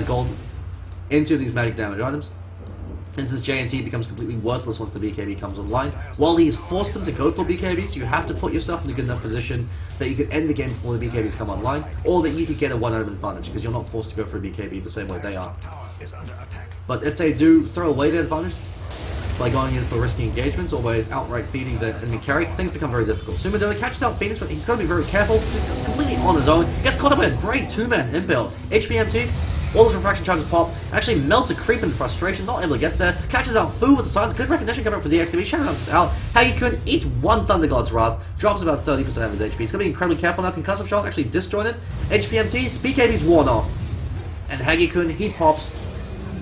gold into these magic damage items. And since JNT becomes completely worthless once the BKB comes online, while he's forced them to go for BKBs, you have to put yourself in a good enough position that you can end the game before the BKBs come online, or that you could get a one-item advantage, because you're not forced to go for a BKB the same way they are. But if they do throw away their advantage by going in for risky engagements or by outright feeding the enemy carry, things become very difficult. Sumadona catches out Phoenix, but he's got to be very careful. He's completely on his own. He gets caught up by a great two-man impale. HPMT, all those refraction charges pop, actually melts a creep in frustration, not able to get there. Catches out Fu with the signs, good recognition coming up for the XTB, shutdowns out. Hagikun eats one Thunder God's Wrath, drops about 30% of his HP. He's going to be incredibly careful now. Concussive Shock actually disjointed. HPMT's BKB's worn off. And Hagikun, he pops.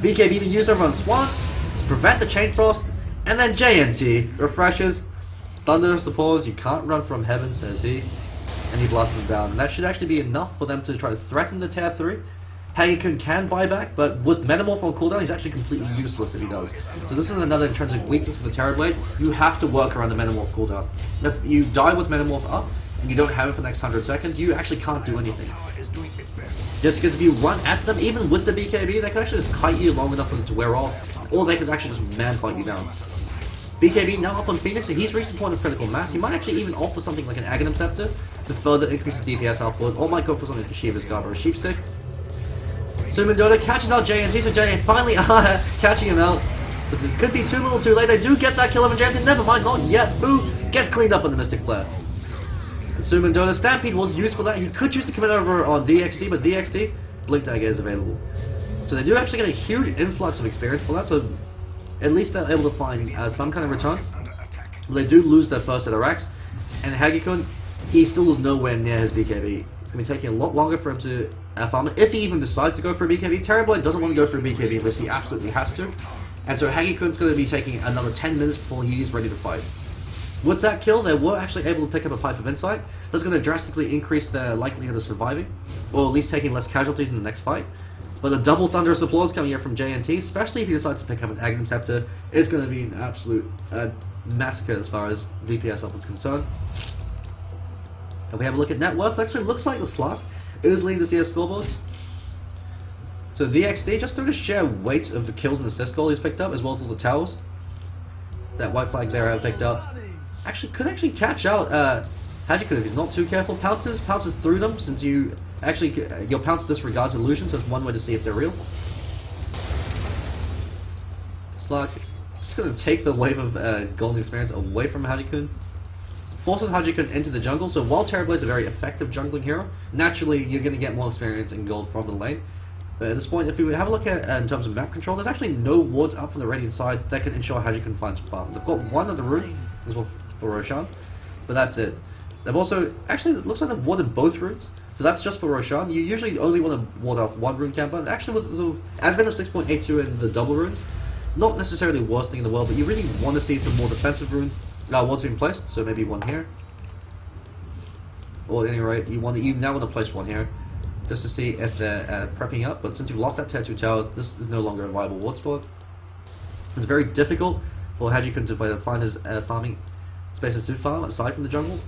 BKB being used over on Swan to prevent the Chain Frost. And then JNT refreshes. Thunder supports, you can't run from heaven, says he. And he blasts them down. And that should actually be enough for them to try to threaten the Tier 3. Hagikun can buy back, but with Metamorph on cooldown, he's actually completely useless if he does. So this is another intrinsic weakness of the Terrorblade. You have to work around the Metamorph cooldown. If you die with Metamorph up, and you don't have it for the next 100 seconds, you actually can't do anything. Just because if you run at them, even with the BKB, they can actually just kite you long enough for them to wear off, or they can actually just man-fight you down. BKB now up on Phoenix, and he's reached the point of critical mass. He might actually even opt for something like an Aghanim Scepter to further increase his DPS output, or might go for something like a Shiva's Garb or a Sheep Stick. Sumindota catches out JNT, so JNT finally catching him out. But it could be too little too late. They do get that kill over JNT, never mind, not yet. Fu gets cleaned up on the Mystic Flare. And Sumindota, Stampede was used for that. He could choose to commit over on DXD, but DXD, Blink Dagger is available. So they do actually get a huge influx of experience for that, so at least they're able to find some kind of returns. But they do lose their first set of racks. And Hagikun, he still is nowhere near his BKB. It's going to be taking a lot longer for him to farm it. If he even decides to go for a BKB, Terrorblade doesn't want to go for a BKB unless he absolutely has to. And so Hagikun's going to be taking another 10 minutes before he's ready to fight. With that kill, they were actually able to pick up a Pipe of Insight. That's going to drastically increase their likelihood of surviving, or at least taking less casualties in the next fight. But the double Thunderous Applause coming here from JNT, especially if he decides to pick up an Aghanim Scepter, is going to be an absolute massacre as far as DPS up is concerned. If we have a look at net worth, it actually looks like the Slark is leading the CS scoreboards. So the XD, just through the sheer weight of the kills and assist goal he's picked up, as well as all the towers that WhiteFlagBear have picked up, could actually catch out Hagikun if he's not too careful. Pounces through them, since your pounce disregards illusions. That's one way to see if they're real. Slark just going to take the wave of golden experience away from Hagikun. Forces Hagikun into the jungle, so while Terrorblade's a very effective jungling hero, naturally you're going to get more experience in gold from the lane. But at this point, if we have a look at in terms of map control, there's actually no wards up from the radiant side that can ensure Hagikun finds farm. They've got one at the rune, as well for Roshan, but that's it. They've also, actually it looks like they've warded both runes, so that's just for Roshan. You usually only want to ward off one rune camper, and actually with the advent of 6.82 and the double runes, not necessarily the worst thing in the world, but you really want to see some more defensive runes. Wards being placed, so maybe one here. Or at any rate, you now want to place one here, just to see if they're prepping up. But since you've lost that tier 2 tower, this is no longer a viable ward spot. It's very difficult for Hagikun to find his farming spaces to farm aside from the jungle.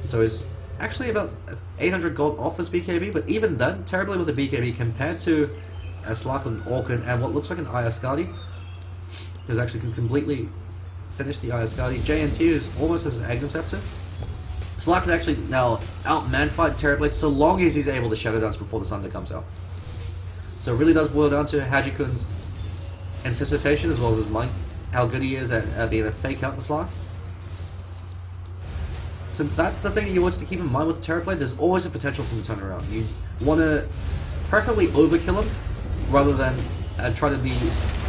So he's actually about 800 gold off his BKB, but even then, terribly with a BKB compared to a Slark with an Orchid and what looks like an Ayaskadi, who's actually can completely finish the Ayaskadi. JNT is almost as an Aghanim Scepter. Slark can actually now out-man fight Terrorblade so long as he's able to Shadow Dance before the Thunder comes out. So it really does boil down to Hagikun's anticipation as well as his mind, how good he is at being a fake out the Slark. Since that's the thing you want to keep in mind with Terrorblade, there's always a potential for him to turn around. You want to preferably overkill him rather than try to be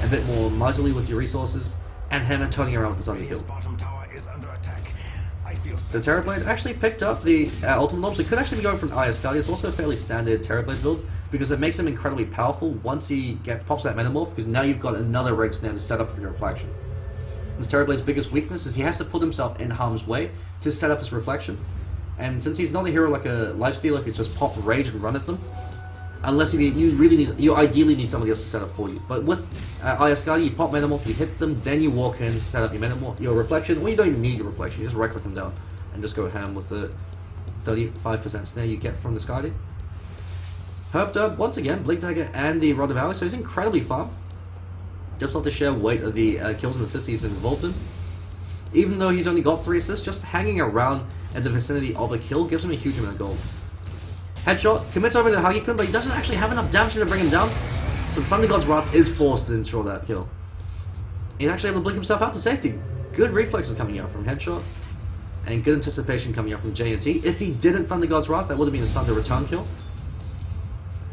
a bit more miserly with your resources and him turning around with his underkill. So Terrorblade actually picked up the ultimate orb, so he could actually be going for an Ayaskadi. It's also a fairly standard Terrorblade build because it makes him incredibly powerful once he pops that Metamorph, because now you've got another rig snare to set up for your reflection. This Terrorblade's biggest weakness is he has to put himself in harm's way to set up his reflection. And since he's not a hero like a Lifestealer, could just pop Rage and run at them. Unless you ideally need somebody else to set up for you. But with Ayaskadi, you pop Metamorph, you hit them, then you walk in, set up your Metamorph, your reflection. Well, you don't even need your reflection, you just right click them down and just go ham with the 35% snare you get from the Skadi. Herb Dub, once again, Blink Dagger and the Rod of Alex, so he's incredibly fun. Just off the sheer weight of the kills and assists he's been involved in. Even though he's only got 3 assists, just hanging around in the vicinity of a kill gives him a huge amount of gold. Headshot commits over to Hagikun, but he doesn't actually have enough damage to bring him down, so the Thunder God's Wrath is forced to ensure that kill. He's actually able to blink himself out to safety. Good reflexes coming out from Headshot, and good anticipation coming out from JNT. If he didn't Thunder God's Wrath, that would have been a Thunder return kill.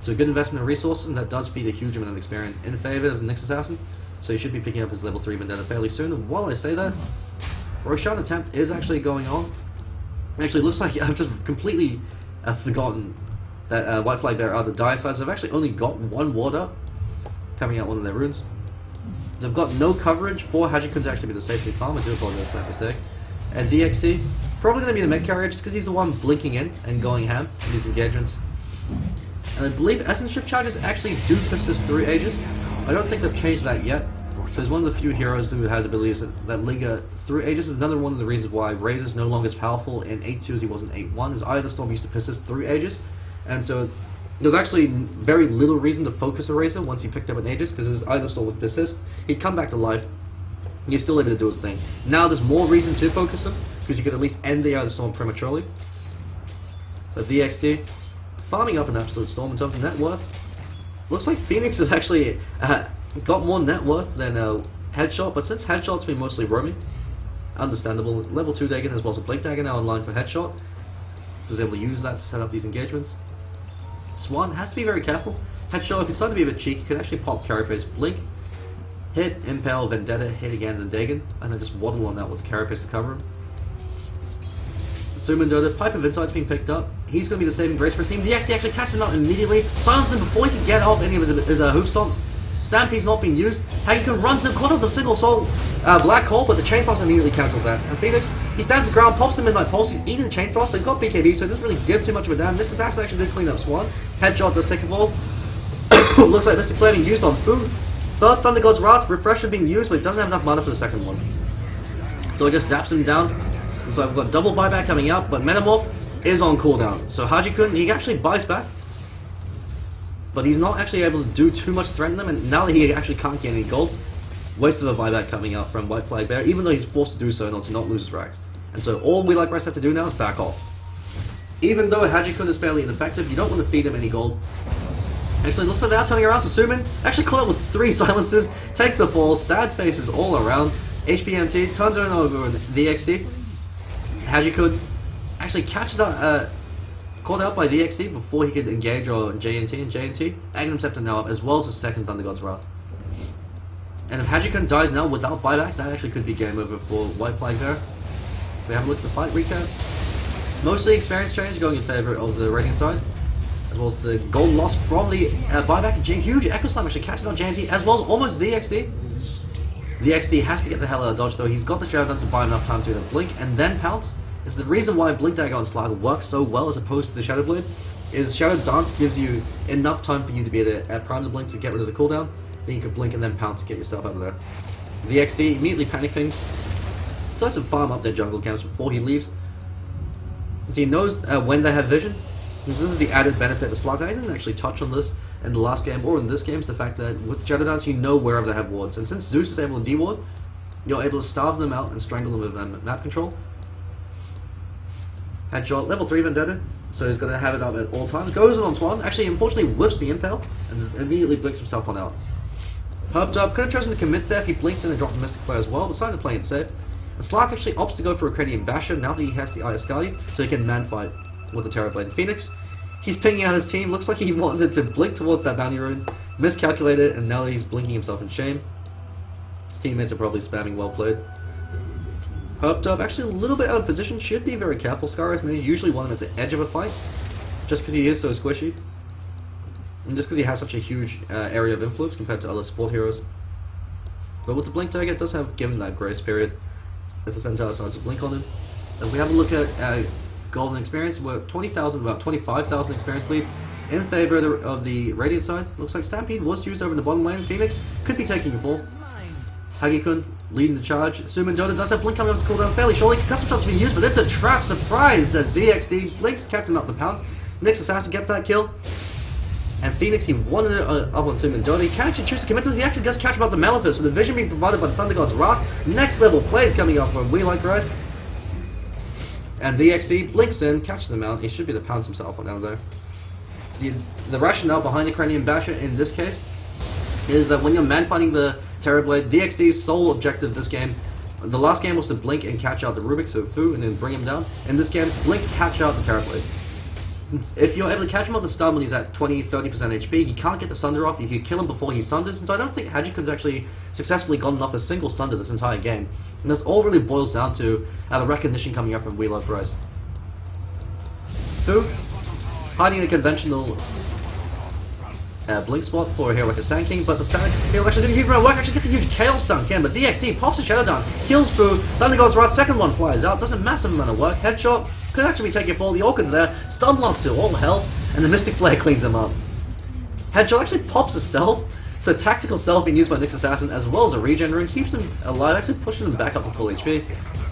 So good investment in resources, and that does feed a huge amount of experience in favor of the Nyx Assassin. So he should be picking up his level 3 Vendetta fairly soon. And while I say that, Roshan attempt is actually going on. Actually, looks like I've just completely forgotten that WhiteFlagBear are the dire sides. I've actually only got one ward up coming out one of their runes. So I've got no coverage for Hagikun to actually be the safety farm. I do apologize for that mistake. And VXT, probably going to be the mid carrier just because he's the one blinking in and going ham in these engagements. And I believe Essence Shift charges actually do persist through Aegis. I don't think they've changed that yet. So he's one of the few heroes who has abilities that linger through Aegis. Is another one of the reasons why Razor is no longer as powerful in 8.2 as he was in 8.1, is Eye of the Storm used to persist through Aegis. And so there's actually very little reason to focus a Razor once he picked up an Aegis, because his Eye of the Storm would persist. He'd come back to life. He's still able to do his thing. Now there's more reason to focus him, because you could at least end the Eye of the Storm prematurely. So VXT, farming up an Absolute Storm in terms of net worth. Looks like Phoenix has actually got more net worth than Headshot, but since Headshot's been mostly roaming, understandable. Level 2 Dagon as well as a Blink Dagger now online for Headshot. He was able to use that to set up these engagements. Swan has to be very careful. Headshot, if it's starting to be a bit cheeky, could actually pop Carapace, Blink, hit, Impale, Vendetta, hit again, then Dagon, and then just waddle on that with Carapace to cover him. Suman Dota, Pipe of Insight's being picked up. He's going to be the saving grace for his team. DXD actually catches him out immediately, silences him before he can get off any of his hook stomps. Stampede's not being used. Hagikun runs him, caught off the single soul Black Hole, but the Chain Frost immediately cancels that. And Phoenix, he stands his ground, pops the Midnight Pulse, he's eating the Chain Frost, but he's got BKB, so it doesn't really give too much of a damn. This assassin actually did clean up Swan. Headshot the second ball. Looks like Mystic Flare being used on Fu. First Thunder God's Wrath, Refresher being used, but it doesn't have enough mana for the second one. So it just zaps him down. So I've got double buyback coming out, but Metamorph is on cooldown. So Hagikun, he actually buys back, but he's not actually able to do too much to threaten them, and now that he actually can't get any gold, waste of a buyback coming out from WhiteFlagBear, even though he's forced to do so in order to not lose his racks. And so all We Like Rice have to do now is back off. Even though Hagikun is fairly ineffective, you don't want to feed him any gold. Actually, looks like they're turning around, so Suman actually caught out with 3 silences, takes the fall, sad faces all around. HPMT turns around over the DXD. Hagikun actually catches that, caught out by DXD before he could engage on JNT, and JNT Magnum Scepter now up, as well as the second Thunder God's Wrath. And if Hagikun dies now without buyback, that actually could be game over for WhiteFlagBear. We have a look at the fight recap. Mostly experience change going in favor of the Radiant side, as well as the gold loss from the buyback. Huge Echo Slam actually catches on JNT, as well as almost DXD. The XD has to get the hell out of dodge though. He's got the Shadow Dance to buy enough time to blink and then pounce. It's the reason why Blink Dagger on Slag works so well as opposed to the Shadow Blade, is Shadow Dance gives you enough time for you to be able to prime the blink to get rid of the cooldown, then you can blink and then pounce to get yourself out of there. The XD immediately panic pings, tries to farm up their jungle camps before he leaves, since he knows when they have vision. This is the added benefit of Slag. I didn't actually touch on this in the last game or in this game, is the fact that with Shadow Dance you know wherever they have wards, and since Zeus is able to de-ward, you're able to starve them out and strangle them with map control. Headshot, level 3 Vendetta, so he's going to have it up at all times. Goes in on Swan, actually unfortunately whiffs the Impale, and immediately blinks himself on out. Herped up, could have chosen to commit there if he blinked and then dropped the Mystic Flare as well, but decided to play it safe. And Slark actually opts to go for a Cranium Basher now that he has the Eye of Scalia, so he can man-fight with the Terrorblade. Phoenix, he's pinging out his team, looks like he wanted to blink towards that bounty rune, miscalculated, and now he's blinking himself in shame. His teammates are probably spamming well played. Herped up, actually a little bit out of position, should be very careful. Skyrise may usually want him at the edge of a fight, just because he is so squishy. And just because he has such a huge area of influence compared to other support heroes. But with the Blink Dagger, it does have given that grace period. If the Centaur decides to blink on him. If we have a look at Golden Experience, we're 20,000, about 25,000 experience lead in favor of the Radiant side. Looks like Stampede was used over in the bottom lane. Phoenix could be taking the fall. Hagikun leading the charge. Suman Dota does have Blink coming up to cooldown fairly shortly. Custom shots to be used, but it's a trap. Surprise, says DXD. Blink's Captain up the pounce. Next Assassin gets that kill. And Phoenix, he wanted it up on Suman Dota. He can actually choose to commit to this. He actually does catch him out the Malefice. So the vision being provided by the Thunder God's Wrath. Next level plays coming up from We Like Rice. And DXD blinks in, catches him out. He should be able to pounce himself on down there. The rationale behind the Cranium Basher in this case is that when you're man-fighting the Terrorblade, DXD's sole objective this game, the last game was to blink and catch out the Rubik, so Fu, and then bring him down. In this game, blink, catch out the Terrorblade. If you're able to catch him on the stun when he's at 20-30% HP, he can't get the Sunder off, you can kill him before he sunders, and so I don't think Hajikun's actually successfully gotten off a single Sunder this entire game. And this all really boils down to the recognition coming up from We Love Rice. Fu, hiding a conventional blink spot for a hero like a Sand King, but the Sand King will actually do a huge amount of work, actually gets a huge Chaos Dunk again, but DXD pops a Shadow Dance, kills Fu, Thunder God's Wrath, second one flies out, does a massive amount of work, headshot, could actually be taking fall, the Orchid's there, stun lock to all hell, and the Mystic Flare cleans him up. Headshot actually pops a Self, so Tactical Self being used by Nyx Assassin as well as a regen rune, keeps him alive, actually pushing him back up to full HP,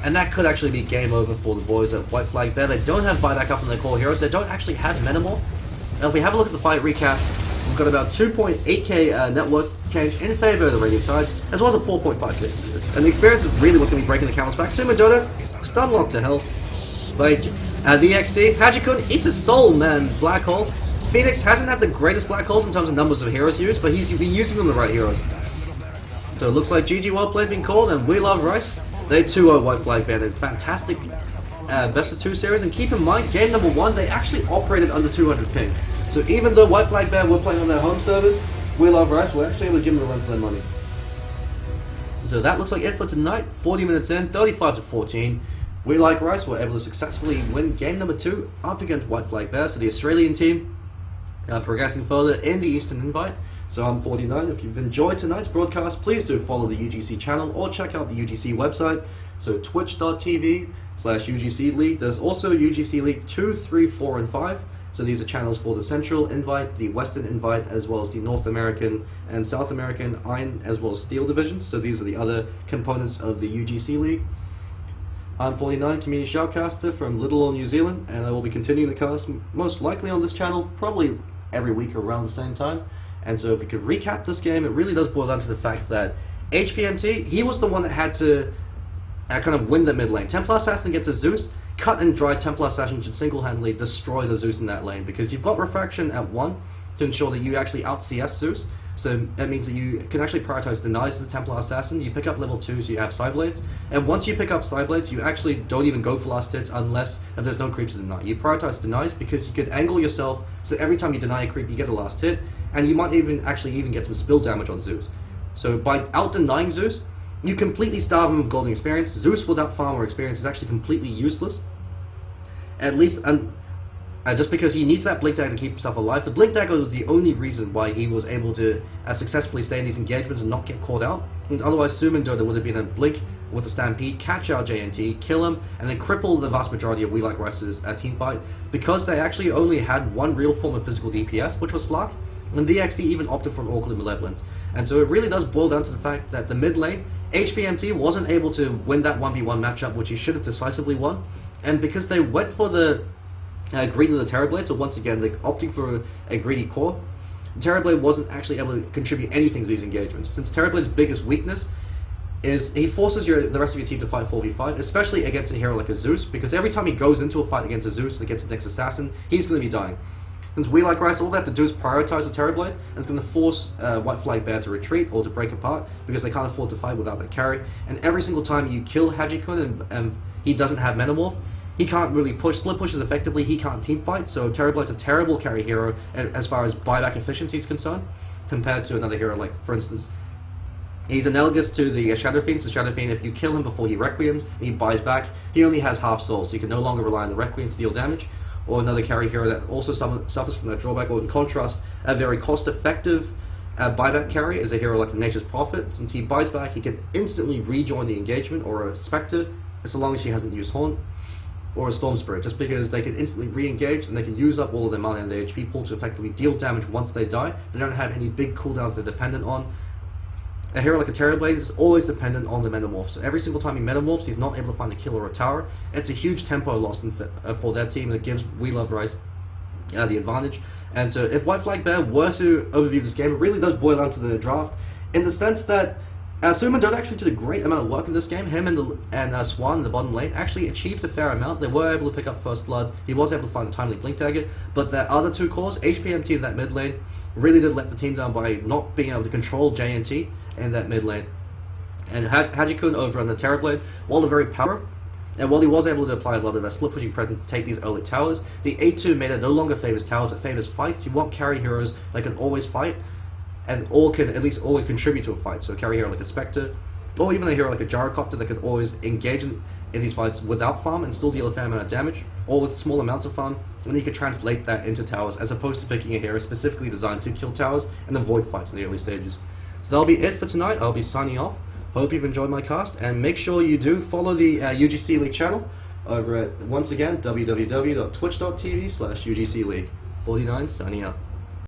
and that could actually be game over for the boys at WhiteFlagBear. They don't have buyback up on their core heroes, they don't actually have Metamorph. Now if we have a look at the fight recap, we've got about 2.8k net worth change in favor of the Radiant side, as well as a 4.5k experience. And the experience is really what's going to be breaking the camel's back. Suman Dota, stun lock to hell. But the XD, Hagikun eats a soul, man, Black Hole. Phoenix hasn't had the greatest Black Holes in terms of numbers of heroes used, but he's been using them the right heroes. So it looks like GG well played being called, and We Love Rice. They too are WhiteFlagBear. A fantastic best of 2 series, and keep in mind, game number 1, they actually operated under 200 ping. So even though WhiteFlagBear were playing on their home servers, We Love Rice were actually able to give them a run for their money. So that looks like it for tonight. 40 minutes in, 35-14. We Like Rice were able to successfully win game number 2 up against WhiteFlagBear, so the Australian team progressing further in the Eastern Invite. So I'm FortyeniN. If you've enjoyed tonight's broadcast, please do follow the UGC channel or check out the UGC website. So twitch.tv/UGC League. There's also UGC League 2, 3, 4, and 5. So these are channels for the Central Invite, the Western Invite, as well as the North American and South American Iron, as well as Steel divisions. So these are the other components of the UGC League. I'm FortyeniN, community shoutcaster from Little New Zealand, and I will be continuing the cast most likely on this channel, probably every week around the same time. And so if we could recap this game, it really does boil down to the fact that HPMT, he was the one that had to kind of win the mid lane. Templar Assassin gets a Zeus, cut and dry Templar Assassin should single-handedly destroy the Zeus in that lane, because you've got Refraction at 1 to ensure that you actually out-CS Zeus. So that means that you can actually prioritize denies to the Templar Assassin. You pick up level 2, so you have Psyblades. And once you pick up Psyblades, you actually don't even go for last hits unless if there's no creeps to deny. You prioritize denies because you could angle yourself so every time you deny a creep, you get a last hit. And you might even get some spill damage on Zeus. So by out-denying Zeus, you completely starve him of golden experience. Zeus without farm or experience is actually completely useless. At least, just because he needs that Blink Dagger to keep himself alive. The Blink Dagger was the only reason why he was able to successfully stay in these engagements and not get caught out. And otherwise, Suman would have been a Blink with a Stampede, catch out JNT, kill him, and then cripple the vast majority of We Like Rice's team fight, because they actually only had one real form of physical DPS, which was Slark, and VXD even opted for Awkward Malevolence. And so it really does boil down to the fact that the mid lane, HPMT wasn't able to win that 1v1 matchup, which he should have decisively won, and because they went for the greedy of the Terrorblade, so once again, like opting for a greedy core, Terrorblade wasn't actually able to contribute anything to these engagements, since Terrorblade's biggest weakness is he forces the rest of your team to fight 4v5, especially against a hero like a Zeus, because every time he goes into a fight against a Zeus, against the next assassin, he's going to be dying. Since We Like Rice, all they have to do is prioritize the Terrorblade, and it's going to force WhiteFlagBear to retreat or to break apart, because they can't afford to fight without that carry. And every single time you kill Hajikun and he doesn't have Metamorph, he can't really push, split pushes effectively, he can't team fight, so Terrorblade's a terrible carry hero as far as buyback efficiency is concerned, compared to another hero like, for instance, he's analogous to the Shadow Fiend. So Shadow Fiend, if you kill him before he Requiem, he buys back, he only has half soul, so you can no longer rely on the Requiem to deal damage. Or another carry hero that also suffers from that drawback, or in contrast, a very cost-effective buyback carry is a hero like the Nature's Prophet. Since he buys back, he can instantly rejoin the engagement, or a Spectre, so long as she hasn't used Haunt, or a Storm Spirit, just because they can instantly re-engage and they can use up all of their mana and their HP pool to effectively deal damage once they die. They don't have any big cooldowns they're dependent on. A hero like a Terrorblade is always dependent on the Metamorph, so every single time he Metamorphs, he's not able to find a kill or a tower. It's a huge tempo loss for their team, and it gives We Love Rice the advantage. And so if WhiteFlagBear were to overview this game, it really does boil down to the draft, in the sense that Suman Dota actually did a great amount of work in this game. Him and Swan in the bottom lane actually achieved a fair amount. They were able to pick up First Blood, he was able to find a timely Blink Dagger, but the other two cores, HPMT in that mid lane, really did let the team down by not being able to control JNT in that mid lane. And Hajikun over on the Terrorblade, while very powerful, and while he was able to apply a lot of split pushing presence to take these early towers, the 8-2 meta no longer favors towers, it favors fights. You want carry heroes that can always fight, and can at least always contribute to a fight. So a carry hero like a Spectre, or even a hero like a Gyrocopter that can always engage in these fights without farm and still deal a fair amount of damage, or with small amounts of farm, and you can translate that into towers, as opposed to picking a hero specifically designed to kill towers and avoid fights in the early stages. So that'll be it for tonight. I'll be signing off. Hope you've enjoyed my cast, and make sure you do follow the UGC League channel over at, once again, www.twitch.tv/UGC League. FortyeniN signing out.